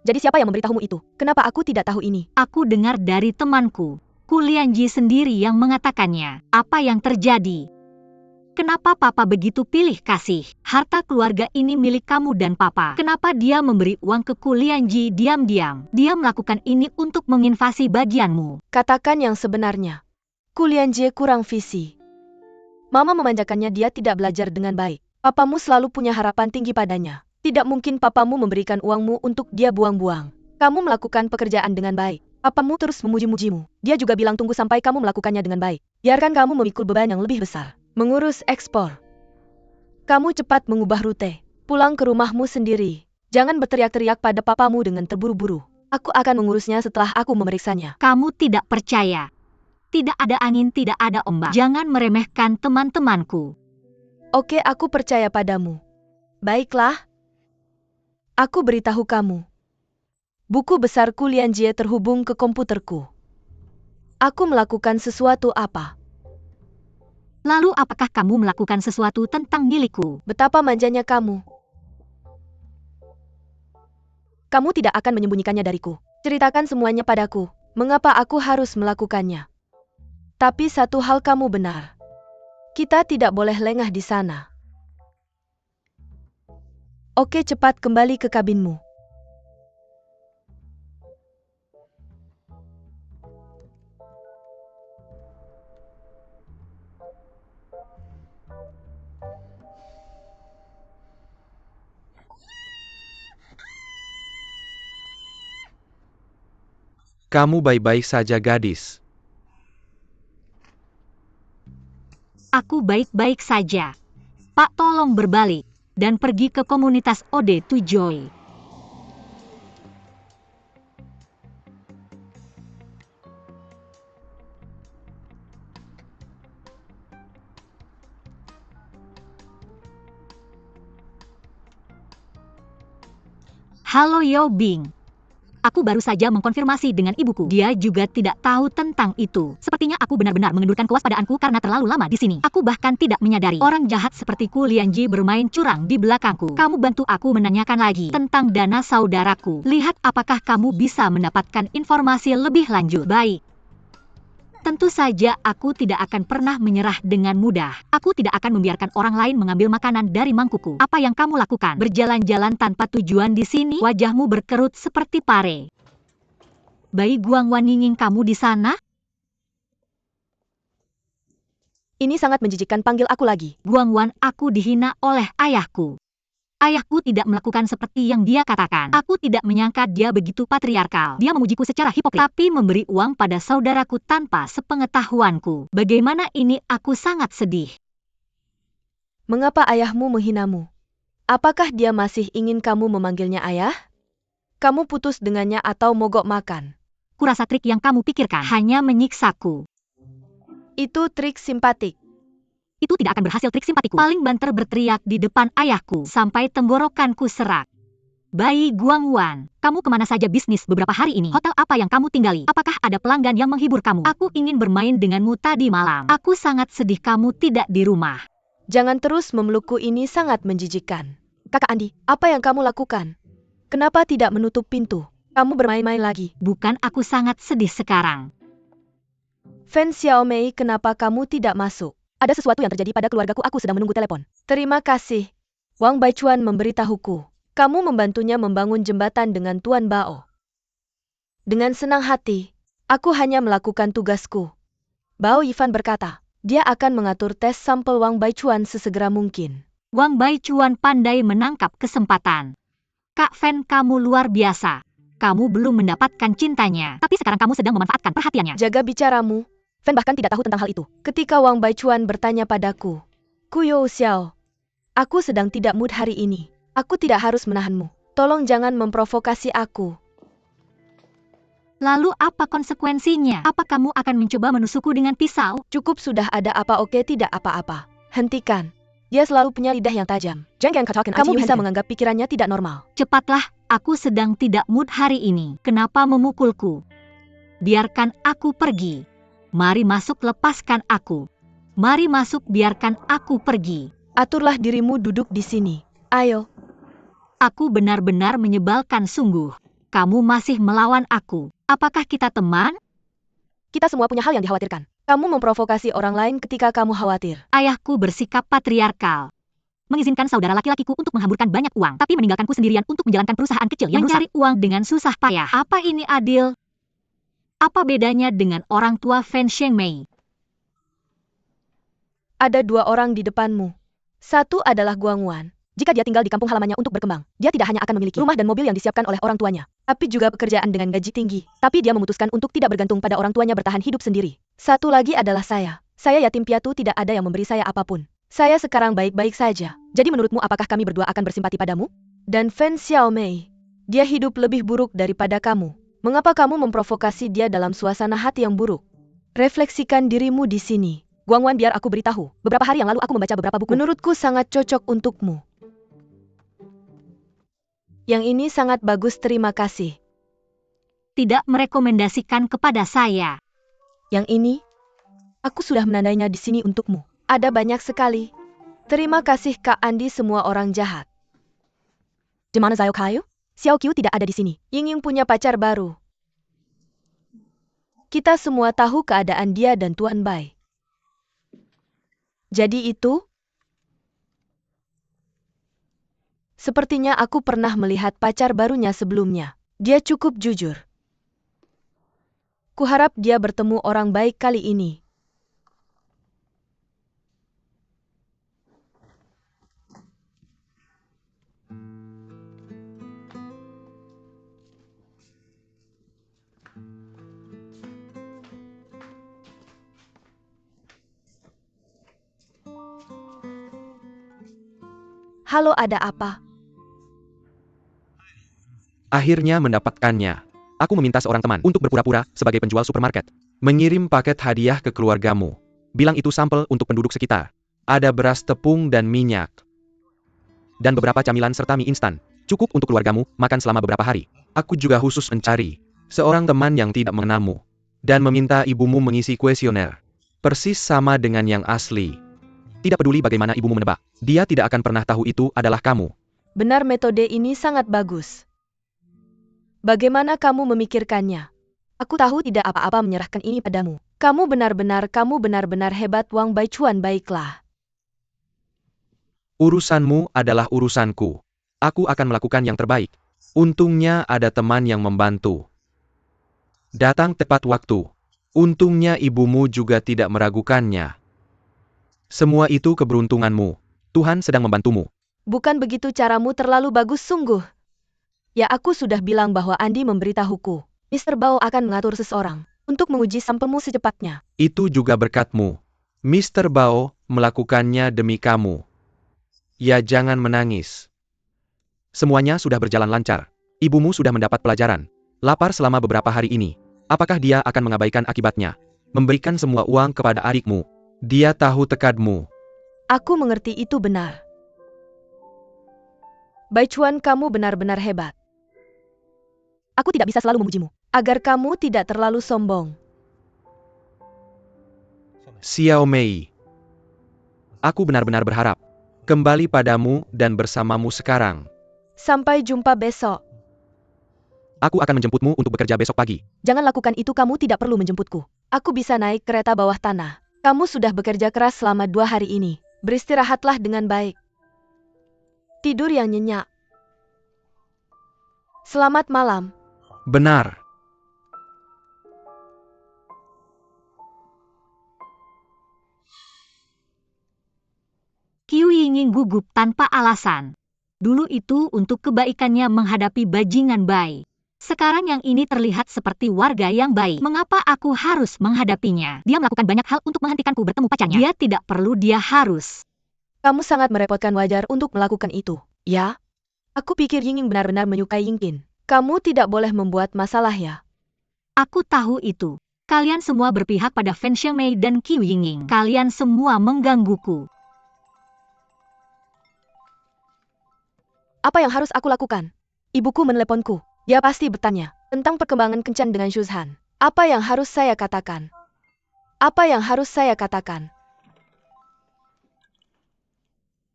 Jadi siapa yang memberitahumu itu? Kenapa aku tidak tahu ini? Aku dengar dari temanku. Kulianji sendiri yang mengatakannya. Apa yang terjadi? Kenapa Papa begitu pilih kasih? Harta keluarga ini milik kamu dan Papa. Kenapa dia memberi uang ke Kulianji diam-diam? Dia melakukan ini untuk menginvasi bagianmu. Katakan yang sebenarnya. Kulianji kurang visi. Mama memanjakannya, dia tidak belajar dengan baik. Papamu selalu punya harapan tinggi padanya. Tidak mungkin papamu memberikan uangmu untuk dia buang-buang. Kamu melakukan pekerjaan dengan baik. Papamu terus memuji-mujimu. Dia juga bilang tunggu sampai kamu melakukannya dengan baik. Biarkan kamu memikul beban yang lebih besar. Mengurus ekspor. Kamu cepat mengubah rute. Pulang ke rumahmu sendiri. Jangan berteriak-teriak pada papamu dengan terburu-buru. Aku akan mengurusnya setelah aku memeriksanya. Kamu tidak percaya. Tidak ada angin, tidak ada ombak. Jangan meremehkan teman-temanku. Oke, aku percaya padamu. Baiklah. Aku beritahu kamu. Buku besar Kulianji terhubung ke komputerku. Aku melakukan sesuatu apa? Lalu apakah kamu melakukan sesuatu tentang milikku? Betapa manjanya kamu. Kamu tidak akan menyembunyikannya dariku. Ceritakan semuanya padaku. Mengapa aku harus melakukannya? Tapi satu hal kamu benar. Kita tidak boleh lengah di sana. Oke, cepat kembali ke kabinmu. Kamu baik-baik saja, gadis. Aku baik-baik saja. Pak, tolong berbalik dan pergi ke komunitas Ode to Joy. Halo Yao Bing. Aku baru saja mengkonfirmasi dengan ibuku. Dia juga tidak tahu tentang itu. Sepertinya aku benar-benar mengendurkan kewaspadaanku karena terlalu lama di sini. Aku bahkan tidak menyadari orang jahat seperti Kulianji bermain curang di belakangku. Kamu bantu aku menanyakan lagi tentang dana saudaraku. Lihat apakah kamu bisa mendapatkan informasi lebih lanjut. Baik. Tentu saja aku tidak akan pernah menyerah dengan mudah. Aku tidak akan membiarkan orang lain mengambil makanan dari mangkukku. Apa yang kamu lakukan? Berjalan-jalan tanpa tujuan di sini? Wajahmu berkerut seperti pare. Bayi Guangwan ingin kamu di sana? Ini sangat menjijikkan, panggil aku lagi. Guangwan, aku dihina oleh ayahku. Ayahku tidak melakukan seperti yang dia katakan. Aku tidak menyangka dia begitu patriarkal. Dia memujiku secara hipokrit, tapi memberi uang pada saudaraku tanpa sepengetahuanku. Bagaimana ini? Aku sangat sedih. Mengapa ayahmu menghinamu? Apakah dia masih ingin kamu memanggilnya ayah? Kamu putus dengannya atau mogok makan? Kurasa trik yang kamu pikirkan hanya menyiksaku. Itu trik simpatik. Itu tidak akan berhasil trik simpatiku. Paling banter berteriak di depan ayahku sampai tenggorokanku serak. Bayi Guangwan, kamu kemana saja bisnis beberapa hari ini? Hotel apa yang kamu tinggali? Apakah ada pelanggan yang menghibur kamu? Aku ingin bermain denganmu tadi malam. Aku sangat sedih kamu tidak di rumah. Jangan terus memelukku, ini sangat menjijikkan. Kakak Andi, apa yang kamu lakukan? Kenapa tidak menutup pintu? Kamu bermain-main lagi. Bukan, aku sangat sedih sekarang. Fan Xiaomei, kenapa kamu tidak masuk? Ada sesuatu yang terjadi pada keluargaku, aku sedang menunggu telepon. Terima kasih. Wang Baichuan memberitahuku. Kamu membantunya membangun jembatan dengan Tuan Bao. Dengan senang hati, aku hanya melakukan tugasku. Bao Yifan berkata, dia akan mengatur tes sampel Wang Baichuan sesegera mungkin. Wang Baichuan pandai menangkap kesempatan. Kak Fan, kamu luar biasa. Kamu belum mendapatkan cintanya, tapi sekarang kamu sedang memanfaatkan perhatiannya. Jaga bicaramu. Fan bahkan tidak tahu tentang hal itu. Ketika Wang Baichuan bertanya padaku, Kuyo Xiao, aku sedang tidak mood hari ini. Aku tidak harus menahanmu. Tolong jangan memprovokasi aku. Lalu apa konsekuensinya? Apa kamu akan mencoba menusukku dengan pisau? Cukup sudah, ada apa? Oke, tidak apa-apa. Hentikan. Dia selalu punya lidah yang tajam. Kamu bisa menganggap pikirannya tidak normal. Cepatlah, aku sedang tidak mood hari ini. Kenapa memukulku? Biarkan aku pergi. Mari masuk, lepaskan aku. Mari masuk, biarkan aku pergi. Aturlah dirimu, duduk di sini. Ayo. Aku benar-benar menyebalkan sungguh. Kamu masih melawan aku. Apakah kita teman? Kita semua punya hal yang dikhawatirkan. Kamu memprovokasi orang lain ketika kamu khawatir. Ayahku bersikap patriarkal. Mengizinkan saudara laki-lakiku untuk menghamburkan banyak uang, tapi meninggalkanku sendirian untuk menjalankan perusahaan kecil yang mencari uang dengan susah payah. Apa ini adil? Apa bedanya dengan orang tua Fan Shengmei? Ada dua orang di depanmu. Satu adalah Guangwan. Jika dia tinggal di kampung halamannya untuk berkembang, dia tidak hanya akan memiliki rumah dan mobil yang disiapkan oleh orang tuanya, tapi juga pekerjaan dengan gaji tinggi. Tapi dia memutuskan untuk tidak bergantung pada orang tuanya, bertahan hidup sendiri. Satu lagi adalah saya. Saya yatim piatu, tidak ada yang memberi saya apapun. Saya sekarang baik-baik saja. Jadi menurutmu apakah kami berdua akan bersimpati padamu? Dan Fan Xiaomei, dia hidup lebih buruk daripada kamu. Mengapa kamu memprovokasi dia dalam suasana hati yang buruk? Refleksikan dirimu di sini. Guangwan, biar aku beritahu. Beberapa hari yang lalu aku membaca beberapa buku. Menurutku sangat cocok untukmu. Yang ini sangat bagus, terima kasih. Tidak merekomendasikan kepada saya. Yang ini, aku sudah menandainya di sini untukmu. Ada banyak sekali. Terima kasih Kak Andi, semua orang jahat. Di mana Xiao Qiu? Xiao Qiu tidak ada di sini. Ying Ying punya pacar baru. Kita semua tahu keadaan dia dan Tuan Bai. Jadi itu? Sepertinya aku pernah melihat pacar barunya sebelumnya. Dia cukup jujur. Kuharap dia bertemu orang baik kali ini. Halo, ada apa? Akhirnya mendapatkannya. Aku meminta seorang teman untuk berpura-pura sebagai penjual supermarket. Mengirim paket hadiah ke keluargamu. Bilang itu sampel untuk penduduk sekitar. Ada beras, tepung, dan minyak. Dan beberapa camilan serta mie instan. Cukup untuk keluargamu makan selama beberapa hari. Aku juga khusus mencari seorang teman yang tidak mengenalmu. Dan meminta ibumu mengisi kuesioner. Persis sama dengan yang asli. Tidak peduli bagaimana ibumu menebak. Dia tidak akan pernah tahu itu adalah kamu. Benar, metode ini sangat bagus. Bagaimana kamu memikirkannya? Aku tahu tidak apa-apa menyerahkan ini padamu. Kamu benar-benar hebat, Wang Baichuan. Baiklah. Urusanmu adalah urusanku. Aku akan melakukan yang terbaik. Untungnya ada teman yang membantu. Datang tepat waktu. Untungnya ibumu juga tidak meragukannya. Semua itu keberuntunganmu. Tuhan sedang membantumu. Bukan begitu caramu, terlalu bagus sungguh. Ya, aku sudah bilang bahwa Andi memberitahuku. Mr. Bao akan mengatur seseorang untuk menguji sampelmu secepatnya. Itu juga berkatmu. Mr. Bao melakukannya demi kamu. Ya, jangan menangis. Semuanya sudah berjalan lancar. Ibumu sudah mendapat pelajaran. Lapar selama beberapa hari ini. Apakah dia akan mengabaikan akibatnya? Memberikan semua uang kepada adikmu. Dia tahu tekadmu. Aku mengerti itu benar. Baichuan, kamu benar-benar hebat. Aku tidak bisa selalu memujimu, agar kamu tidak terlalu sombong. Xiao Mei. Aku benar-benar berharap kembali padamu dan bersamamu sekarang. Sampai jumpa besok. Aku akan menjemputmu untuk bekerja besok pagi. Jangan lakukan itu, kamu tidak perlu menjemputku. Aku bisa naik kereta bawah tanah. Kamu sudah bekerja keras selama 2 hari ini. Beristirahatlah dengan baik. Tidur yang nyenyak. Selamat malam. Benar. Qiu Yingning gugup tanpa alasan. Dulu itu untuk kebaikannya menghadapi bajingan Bai. Sekarang yang ini terlihat seperti warga yang baik. Mengapa aku harus menghadapinya? Dia melakukan banyak hal untuk menghentikanku bertemu pacarnya. Dia tidak perlu, dia harus. Kamu sangat merepotkan, wajar untuk melakukan itu. Ya? Aku pikir Yingning benar-benar menyukai Yingqin. Kamu tidak boleh membuat masalah ya. Aku tahu itu. Kalian semua berpihak pada Fan Xiangmei dan Qiu Yingning. Kalian semua menggangguku. Apa yang harus aku lakukan? Ibuku meneleponku. Dia pasti bertanya tentang perkembangan kencan dengan Shuzhan. Apa yang harus saya katakan? Apa yang harus saya katakan?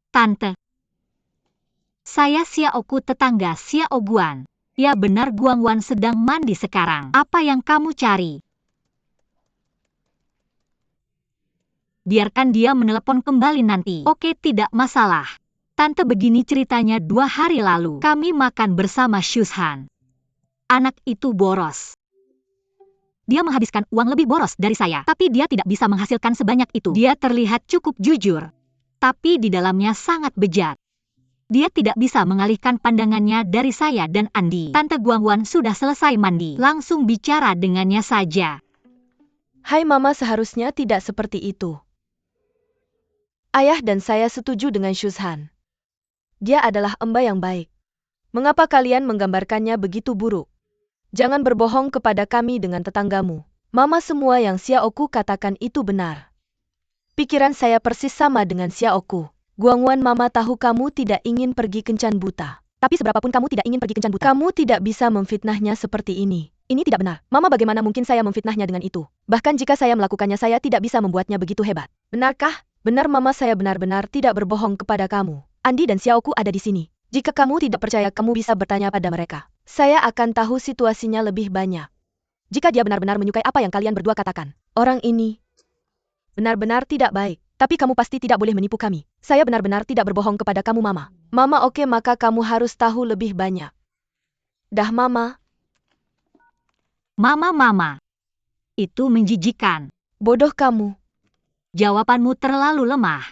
Tante. Saya Xiaoku, tetangga Xiao Guan. Ya benar, Guangwan sedang mandi sekarang. Apa yang kamu cari? Biarkan dia menelepon kembali nanti. Oke, tidak masalah. Tante, begini ceritanya. 2 hari lalu, kami makan bersama Shuzhan. Anak itu boros. Dia menghabiskan uang lebih boros dari saya, tapi dia tidak bisa menghasilkan sebanyak itu. Dia terlihat cukup jujur, tapi di dalamnya sangat bejat. Dia tidak bisa mengalihkan pandangannya dari saya dan Andi. Tante Guangwan sudah selesai mandi. Langsung bicara dengannya saja. Hai Mama, seharusnya tidak seperti itu. Ayah dan saya setuju dengan Shuzhan. Dia adalah Emba yang baik. Mengapa kalian menggambarkannya begitu buruk? Jangan berbohong kepada kami dengan tetanggamu. Mama, semua yang Xiaoku katakan itu benar. Pikiran saya persis sama dengan Xiaoku. Guangwan, Mama tahu kamu tidak ingin pergi kencan buta. Tapi seberapapun kamu tidak ingin pergi kencan buta, kamu tidak bisa memfitnahnya seperti ini. Ini tidak benar. Mama, bagaimana mungkin saya memfitnahnya dengan itu? Bahkan jika saya melakukannya, saya tidak bisa membuatnya begitu hebat. Benarkah? Benar Mama, saya benar-benar tidak berbohong kepada kamu. Andi dan Xiaoku ada di sini. Jika kamu tidak percaya, kamu bisa bertanya pada mereka. Saya akan tahu situasinya lebih banyak. Jika dia benar-benar menyukai apa yang kalian berdua katakan, orang ini benar-benar tidak baik. Tapi kamu pasti tidak boleh menipu kami. Saya benar-benar tidak berbohong kepada kamu, Mama. Mama, oke, maka kamu harus tahu lebih banyak. Dah, Mama. Mama. Itu menjijikan. Bodoh kamu. Jawabanmu terlalu lemah.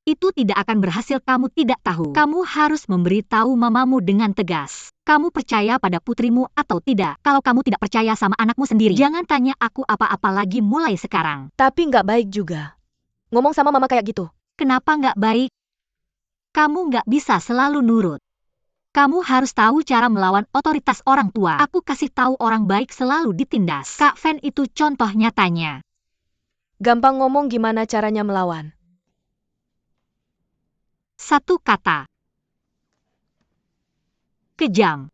Itu tidak akan berhasil, kamu tidak tahu. Kamu harus memberitahu mamamu dengan tegas. Kamu percaya pada putrimu atau tidak? Kalau kamu tidak percaya sama anakmu sendiri, jangan tanya aku apa-apa lagi mulai sekarang. Tapi nggak baik juga. Ngomong sama Mama kayak gitu. Kenapa nggak baik? Kamu nggak bisa selalu nurut. Kamu harus tahu cara melawan otoritas orang tua. Aku kasih tahu, orang baik selalu ditindas. Kak Fan itu contoh nyatanya. Gampang ngomong, gimana caranya melawan? Satu kata. Kejam.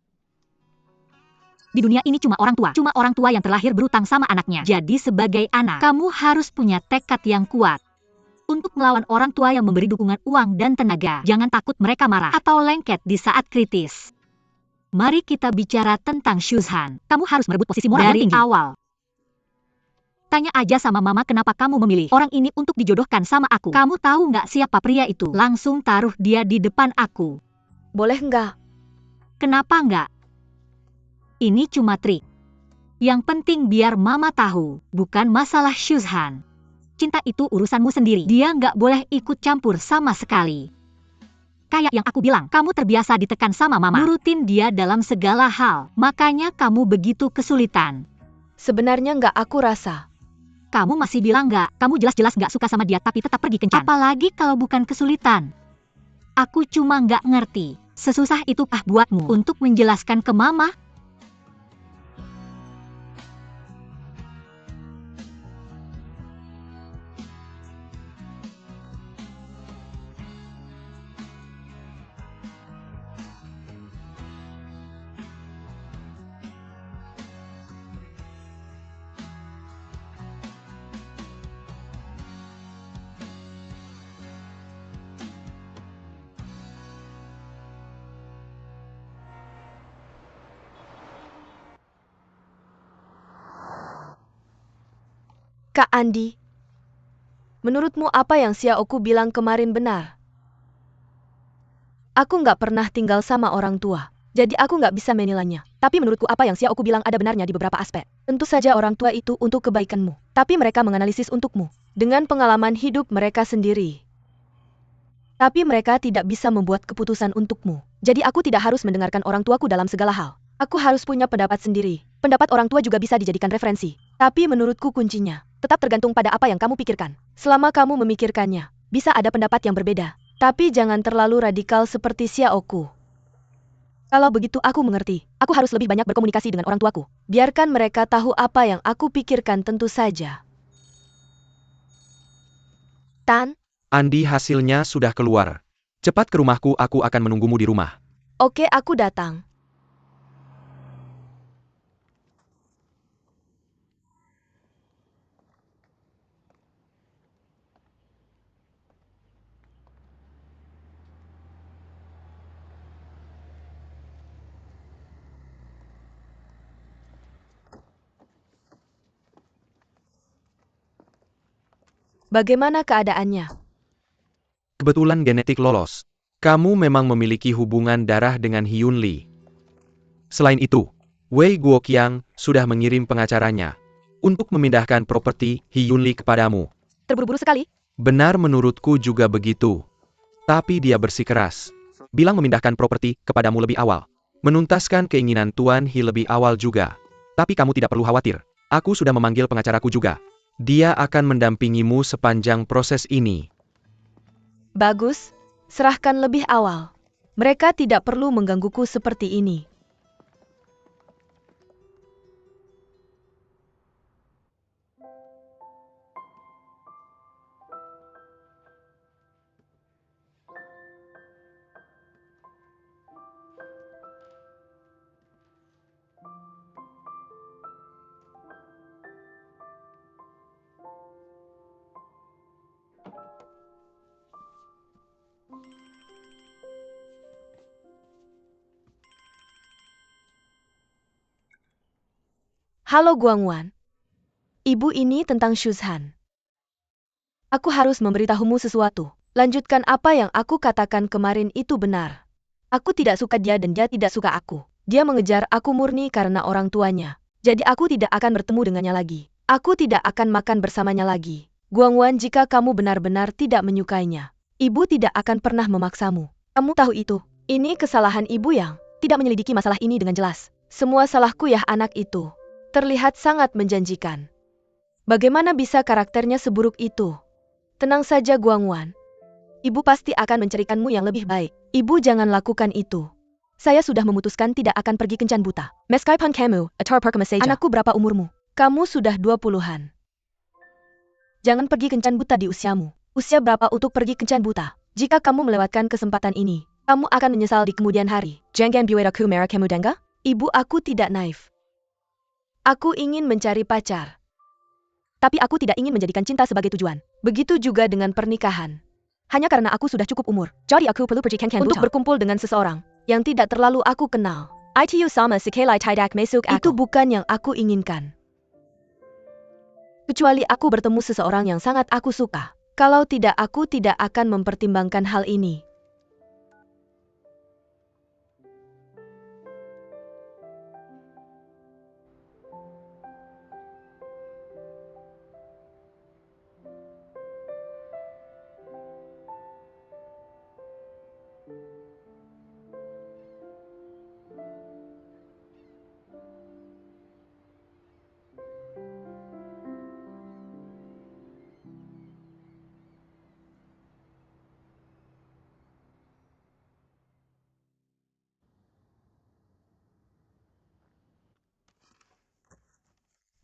Di dunia ini cuma orang tua yang terlahir berutang sama anaknya. Jadi sebagai anak, kamu harus punya tekad yang kuat untuk melawan orang tua yang memberi dukungan uang dan tenaga. Jangan takut mereka marah atau lengket di saat kritis. Mari kita bicara tentang Shuzhan. Kamu harus merebut posisi moral dari awal. Tanya aja sama Mama kenapa kamu memilih orang ini untuk dijodohkan sama aku. Kamu tahu nggak siapa pria itu? Langsung taruh dia di depan aku. Boleh nggak? Kenapa nggak? Ini cuma trik. Yang penting biar Mama tahu, bukan masalah Shuzhan. Cinta itu urusanmu sendiri. Dia nggak boleh ikut campur sama sekali. Kayak yang aku bilang, kamu terbiasa ditekan sama Mama. Nurutin dia dalam segala hal. Makanya kamu begitu kesulitan. Sebenarnya nggak, aku rasa. Kamu masih bilang nggak? Kamu jelas-jelas nggak suka sama dia tapi tetap pergi kencan. Apalagi kalau bukan kesulitan. Aku cuma nggak ngerti. Sesusah itukah buatmu untuk menjelaskan ke Mama? Kak Andi, menurutmu apa yang Xiaoku bilang kemarin benar? Aku nggak pernah tinggal sama orang tua, jadi aku nggak bisa menilainya. Tapi menurutku apa yang Xiaoku bilang ada benarnya di beberapa aspek. Tentu saja orang tua itu untuk kebaikanmu, tapi mereka menganalisis untukmu, dengan pengalaman hidup mereka sendiri. Tapi mereka tidak bisa membuat keputusan untukmu. Jadi aku tidak harus mendengarkan orang tuaku dalam segala hal. Aku harus punya pendapat sendiri. Pendapat orang tua juga bisa dijadikan referensi. Tapi menurutku kuncinya tetap tergantung pada apa yang kamu pikirkan. Selama kamu memikirkannya, bisa ada pendapat yang berbeda. Tapi jangan terlalu radikal seperti Xiaoku. Kalau begitu aku mengerti. Aku harus lebih banyak berkomunikasi dengan orang tuaku. Biarkan mereka tahu apa yang aku pikirkan tentu saja. Tan? Andi, hasilnya sudah keluar. Cepat ke rumahku, aku akan menunggumu di rumah. Oke, aku datang. Bagaimana keadaannya? Kebetulan genetik lolos. Kamu memang memiliki hubungan darah dengan Hyun Lee. Selain itu, Wei Guoqiang sudah mengirim pengacaranya untuk memindahkan properti Hyun Lee kepadamu. Terburu-buru sekali? Benar, menurutku juga begitu. Tapi dia bersikeras. Bilang memindahkan properti kepadamu lebih awal. Menuntaskan keinginan Tuan He lebih awal juga. Tapi kamu tidak perlu khawatir. Aku sudah memanggil pengacaraku juga. Dia akan mendampingimu sepanjang proses ini. Bagus, serahkan lebih awal. Mereka tidak perlu menggangguku seperti ini. Halo Guangwan. Ibu ini tentang Shuzhan. Aku harus memberitahumu sesuatu. Lanjutkan apa yang aku katakan kemarin itu benar. Aku tidak suka dia dan dia tidak suka aku. Dia mengejar aku murni karena orang tuanya. Jadi aku tidak akan bertemu dengannya lagi. Aku tidak akan makan bersamanya lagi. Guangwan, jika kamu benar-benar tidak menyukainya, ibu tidak akan pernah memaksamu. Kamu tahu itu. Ini kesalahan ibu yang tidak menyelidiki masalah ini dengan jelas. Semua salahku ya, anak itu terlihat sangat menjanjikan. Bagaimana bisa karakternya seburuk itu? Tenang saja Guangwan. Ibu pasti akan mencarikanmu yang lebih baik. Ibu jangan lakukan itu. Saya sudah memutuskan tidak akan pergi kencan buta. Meskipun kamu, anakku berapa umurmu? Kamu sudah 20-an. Jangan pergi kencan buta di usiamu. Usia berapa untuk pergi kencan buta? Jika kamu melewatkan kesempatan ini, kamu akan menyesal di kemudian hari. Jangan buat aku merah kamu dengar? Ibu, aku tidak naif. Aku ingin mencari pacar. Tapi aku tidak ingin menjadikan cinta sebagai tujuan. Begitu juga dengan pernikahan. Hanya karena aku sudah cukup umur. Jadi aku perlu pergi kencan buta untuk berkumpul dengan seseorang yang tidak terlalu aku kenal. Itu sama sekali tidak masuk akal. Itu bukan yang aku inginkan. Kecuali aku bertemu seseorang yang sangat aku suka. Kalau tidak, aku tidak akan mempertimbangkan hal ini.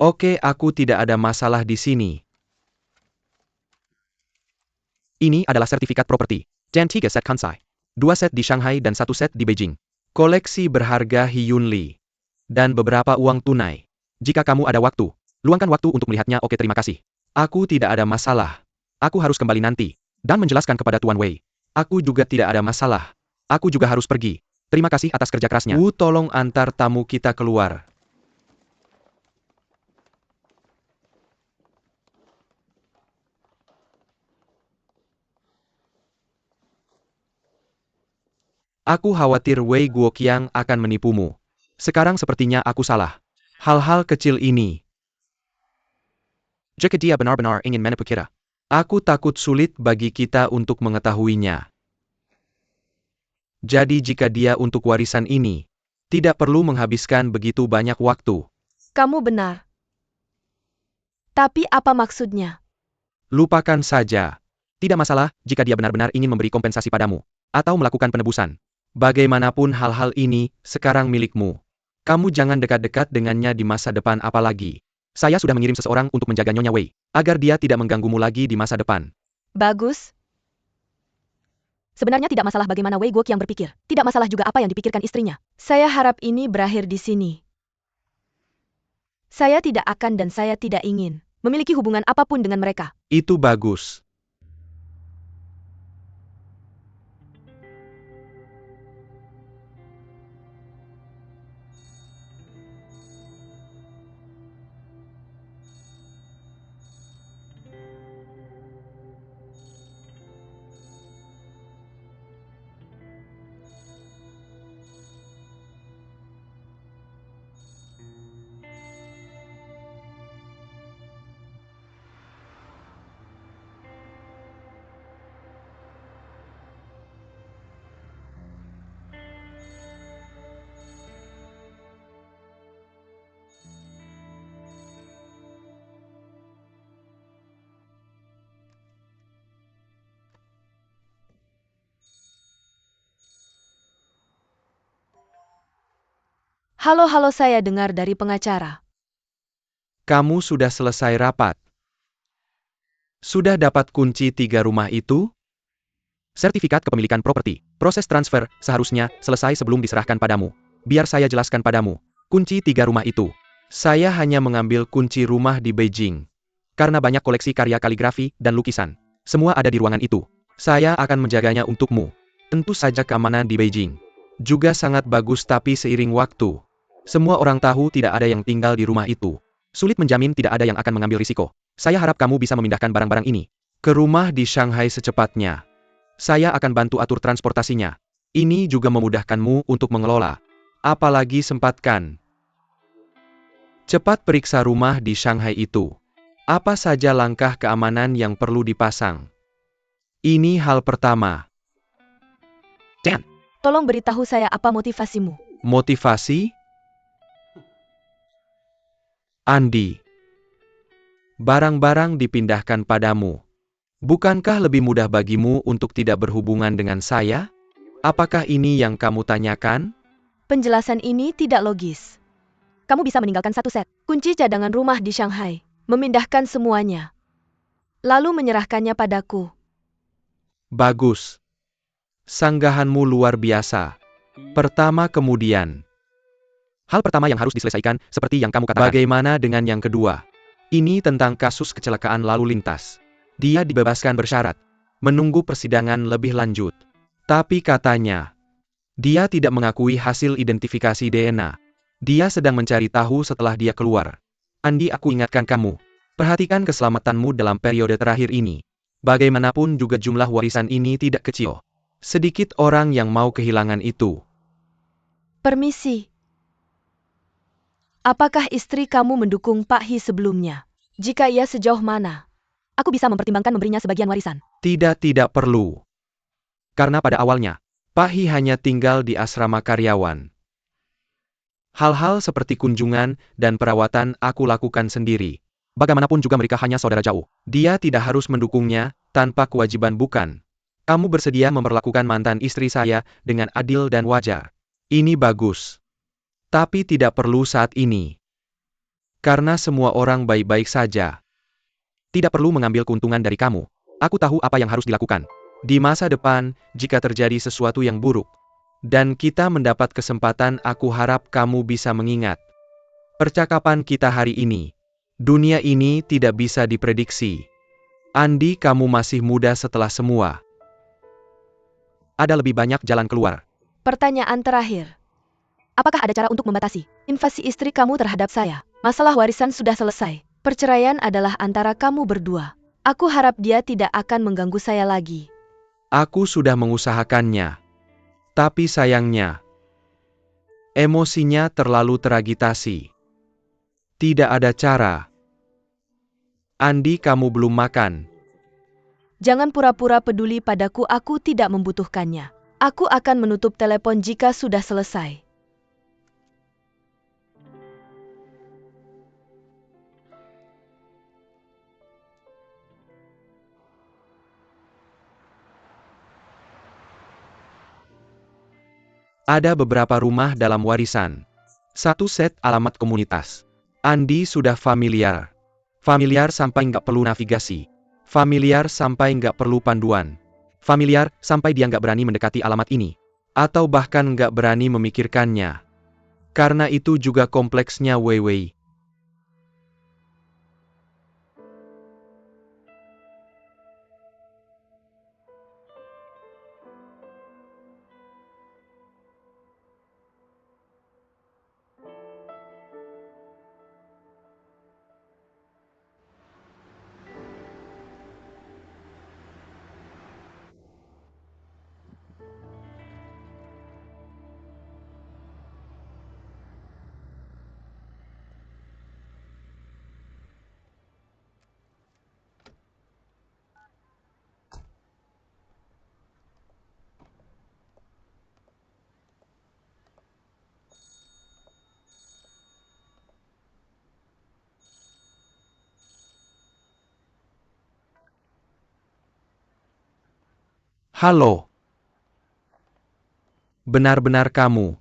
Oke, aku tidak ada masalah di sini. Ini adalah sertifikat properti. Dan 3 set Kansai. 2 set di Shanghai dan 1 set di Beijing. Koleksi berharga Hyun Lee. Dan beberapa uang tunai. Jika kamu ada waktu, luangkan waktu untuk melihatnya. Oke, terima kasih. Aku tidak ada masalah. Aku harus kembali nanti. Dan menjelaskan kepada Tuan Wei. Aku juga tidak ada masalah. Aku juga harus pergi. Terima kasih atas kerja kerasnya. Tolong antar tamu kita keluar. Aku khawatir Wei Guoqiang akan menipumu. Sekarang sepertinya aku salah. Hal-hal kecil ini. Jika dia benar-benar ingin menipu kita, aku takut sulit bagi kita untuk mengetahuinya. Jadi jika dia untuk warisan ini, tidak perlu menghabiskan begitu banyak waktu. Kamu benar. Tapi apa maksudnya? Lupakan saja. Tidak masalah jika dia benar-benar ingin memberi kompensasi padamu, atau melakukan penebusan. Bagaimanapun hal-hal ini sekarang milikmu. Kamu jangan dekat-dekat dengannya di masa depan apalagi. Saya sudah mengirim seseorang untuk menjaga Nyonya Wei, agar dia tidak mengganggumu lagi di masa depan. Bagus. Sebenarnya tidak masalah bagaimana Wei Guoqiang berpikir. Tidak masalah juga apa yang dipikirkan istrinya. Saya harap ini berakhir di sini. Saya tidak akan dan saya tidak ingin memiliki hubungan apapun dengan mereka. Itu bagus. Halo, saya dengar dari pengacara. Kamu sudah selesai rapat. Sudah dapat kunci 3 rumah itu? Sertifikat kepemilikan properti. Proses transfer seharusnya selesai sebelum diserahkan padamu. Biar saya jelaskan padamu. Kunci 3 rumah itu. Saya hanya mengambil kunci rumah di Beijing. Karena banyak koleksi karya kaligrafi dan lukisan. Semua ada di ruangan itu. Saya akan menjaganya untukmu. Tentu saja keamanan di Beijing juga sangat bagus, tapi seiring waktu, semua orang tahu tidak ada yang tinggal di rumah itu. Sulit menjamin tidak ada yang akan mengambil risiko. Saya harap kamu bisa memindahkan barang-barang ini ke rumah di Shanghai secepatnya. Saya akan bantu atur transportasinya. Ini juga memudahkanmu untuk mengelola. Apalagi sempatkan cepat periksa rumah di Shanghai itu. Apa saja langkah keamanan yang perlu dipasang? Ini hal pertama. Chen. Tolong beritahu saya apa motivasimu. Motivasi? Andi. Barang-barang dipindahkan padamu. Bukankah lebih mudah bagimu untuk tidak berhubungan dengan saya? Apakah ini yang kamu tanyakan? Penjelasan ini tidak logis. Kamu bisa meninggalkan satu set kunci cadangan rumah di Shanghai, memindahkan semuanya, lalu menyerahkannya padaku. Bagus. Sanggahanmu luar biasa. Pertama kemudian. Hal pertama yang harus diselesaikan, seperti yang kamu katakan. Bagaimana dengan yang kedua? Ini tentang kasus kecelakaan lalu lintas. Dia dibebaskan bersyarat, menunggu persidangan lebih lanjut. Tapi katanya, dia tidak mengakui hasil identifikasi DNA. Dia sedang mencari tahu setelah dia keluar. Andi, aku ingatkan kamu. Perhatikan keselamatanmu dalam periode terakhir ini. Bagaimanapun juga jumlah warisan ini tidak kecil. Sedikit orang yang mau kehilangan itu. Permisi. Apakah istri kamu mendukung Pak Hi sebelumnya? Jika iya, sejauh mana? Aku bisa mempertimbangkan memberinya sebagian warisan. Tidak perlu. Karena pada awalnya, Pak Hi hanya tinggal di asrama karyawan. Hal-hal seperti kunjungan dan perawatan aku lakukan sendiri. Bagaimanapun juga mereka hanya saudara jauh. Dia tidak harus mendukungnya tanpa kewajiban, bukan? Kamu bersedia memperlakukan mantan istri saya dengan adil dan wajar. Ini bagus. Tapi tidak perlu saat ini. Karena semua orang baik-baik saja. Tidak perlu mengambil keuntungan dari kamu. Aku tahu apa yang harus dilakukan. Di masa depan, jika terjadi sesuatu yang buruk, dan kita mendapat kesempatan, aku harap kamu bisa mengingat percakapan kita hari ini. Dunia ini tidak bisa diprediksi. Andi, kamu masih muda setelah semua. Ada lebih banyak jalan keluar. Pertanyaan terakhir. Apakah ada cara untuk membatasi invasi istri kamu terhadap saya? Masalah warisan sudah selesai. Perceraian adalah antara kamu berdua. Aku harap dia tidak akan mengganggu saya lagi. Aku sudah mengusahakannya. Tapi sayangnya, emosinya terlalu teragitasi. Tidak ada cara. Andi, kamu belum makan. Jangan pura-pura peduli padaku, aku tidak membutuhkannya. Aku akan menutup telepon jika sudah selesai. Ada beberapa rumah dalam warisan. Satu set alamat komunitas. Andi sudah familiar. Familiar sampai nggak perlu navigasi. Familiar sampai nggak perlu panduan. Familiar sampai dia nggak berani mendekati alamat ini. Atau bahkan nggak berani memikirkannya. Karena itu juga kompleksnya Weiwei. Halo. Benar-benar kamu.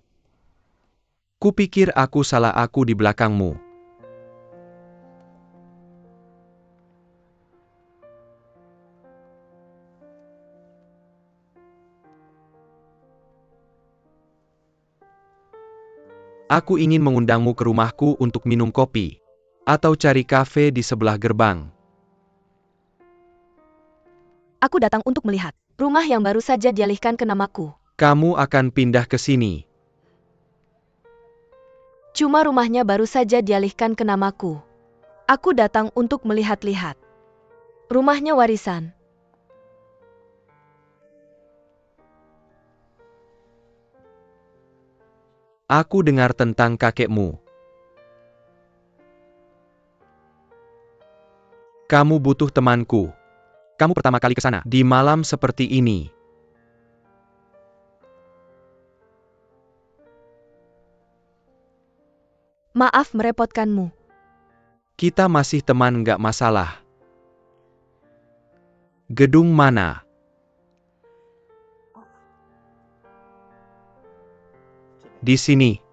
Kupikir aku salah, aku di belakangmu. Aku ingin mengundangmu ke rumahku untuk minum kopi. Atau cari kafe di sebelah gerbang. Aku datang untuk melihat rumah yang baru saja dialihkan ke namaku. Kamu akan pindah ke sini. Cuma rumahnya baru saja dialihkan ke namaku. Aku datang untuk melihat-lihat. Rumahnya warisan. Aku dengar tentang kakekmu. Kamu butuh temanku. Kamu pertama kali ke sana di malam seperti ini. Maaf merepotkanmu. Kita masih teman, nggak masalah. Gedung mana? Di sini.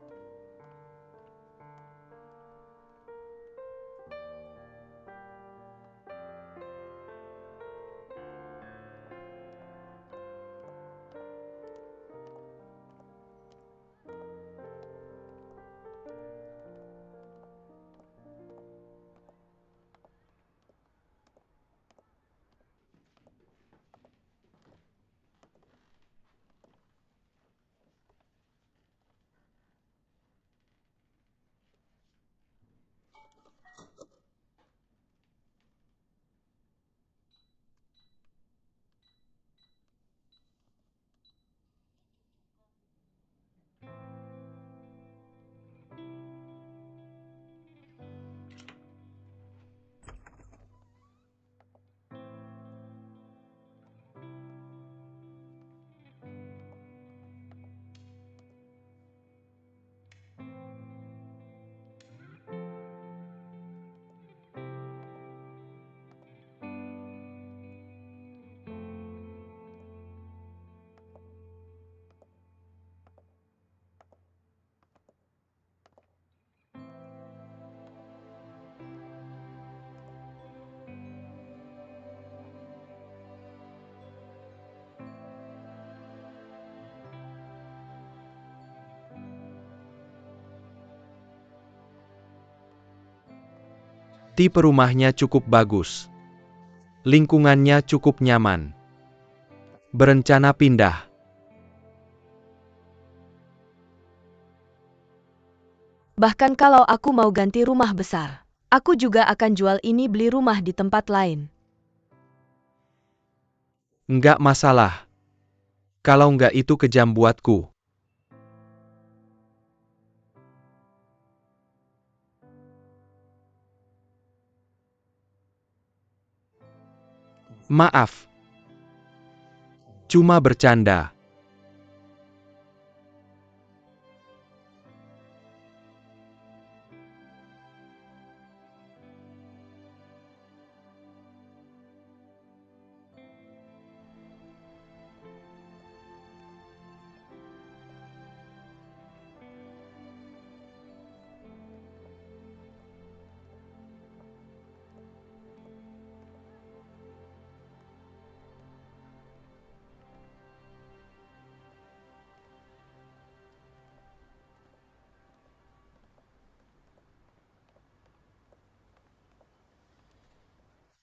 Tipe rumahnya cukup bagus. Lingkungannya cukup nyaman. Berencana pindah. Bahkan kalau aku mau ganti rumah besar, aku juga akan jual ini, beli rumah di tempat lain. Nggak masalah. Kalau nggak itu kejam buatku. Maaf. Cuma bercanda.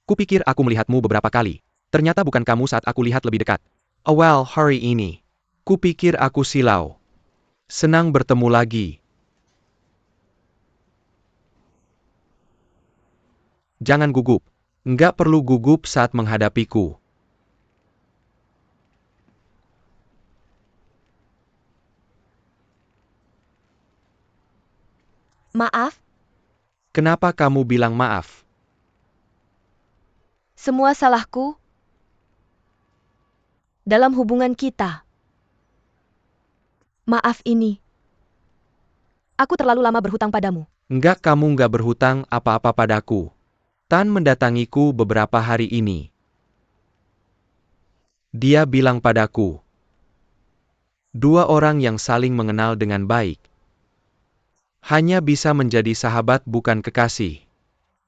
Kupikir aku melihatmu beberapa kali. Ternyata bukan kamu saat aku lihat lebih dekat. Oh well, hari ini. Kupikir aku silau. Senang bertemu lagi. Jangan gugup. Nggak perlu gugup saat menghadapiku. Maaf, Kenapa kamu bilang maaf? semua salahku dalam hubungan kita. Maaf ini. Aku terlalu lama berhutang padamu. Enggak, kamu nggak berhutang apa-apa padaku. Tan mendatangiku beberapa hari ini. Dia bilang padaku, dua orang yang saling mengenal dengan baik hanya bisa menjadi sahabat bukan kekasih.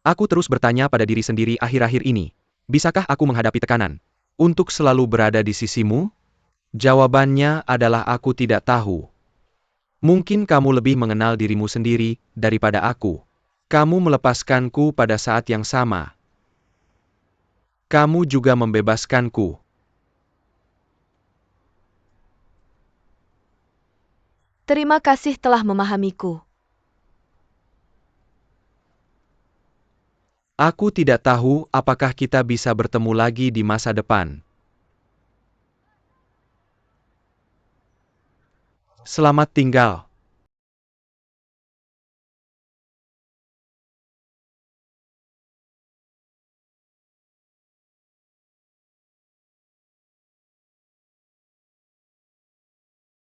Aku terus bertanya pada diri sendiri akhir-akhir ini, bisakah aku menghadapi tekanan untuk selalu berada di sisimu? Jawabannya adalah aku tidak tahu. Mungkin kamu lebih mengenal dirimu sendiri daripada aku. Kamu melepaskanku pada saat yang sama. Kamu juga membebaskanku. Terima kasih telah memahamiku. Aku tidak tahu apakah kita bisa bertemu lagi di masa depan. Selamat tinggal.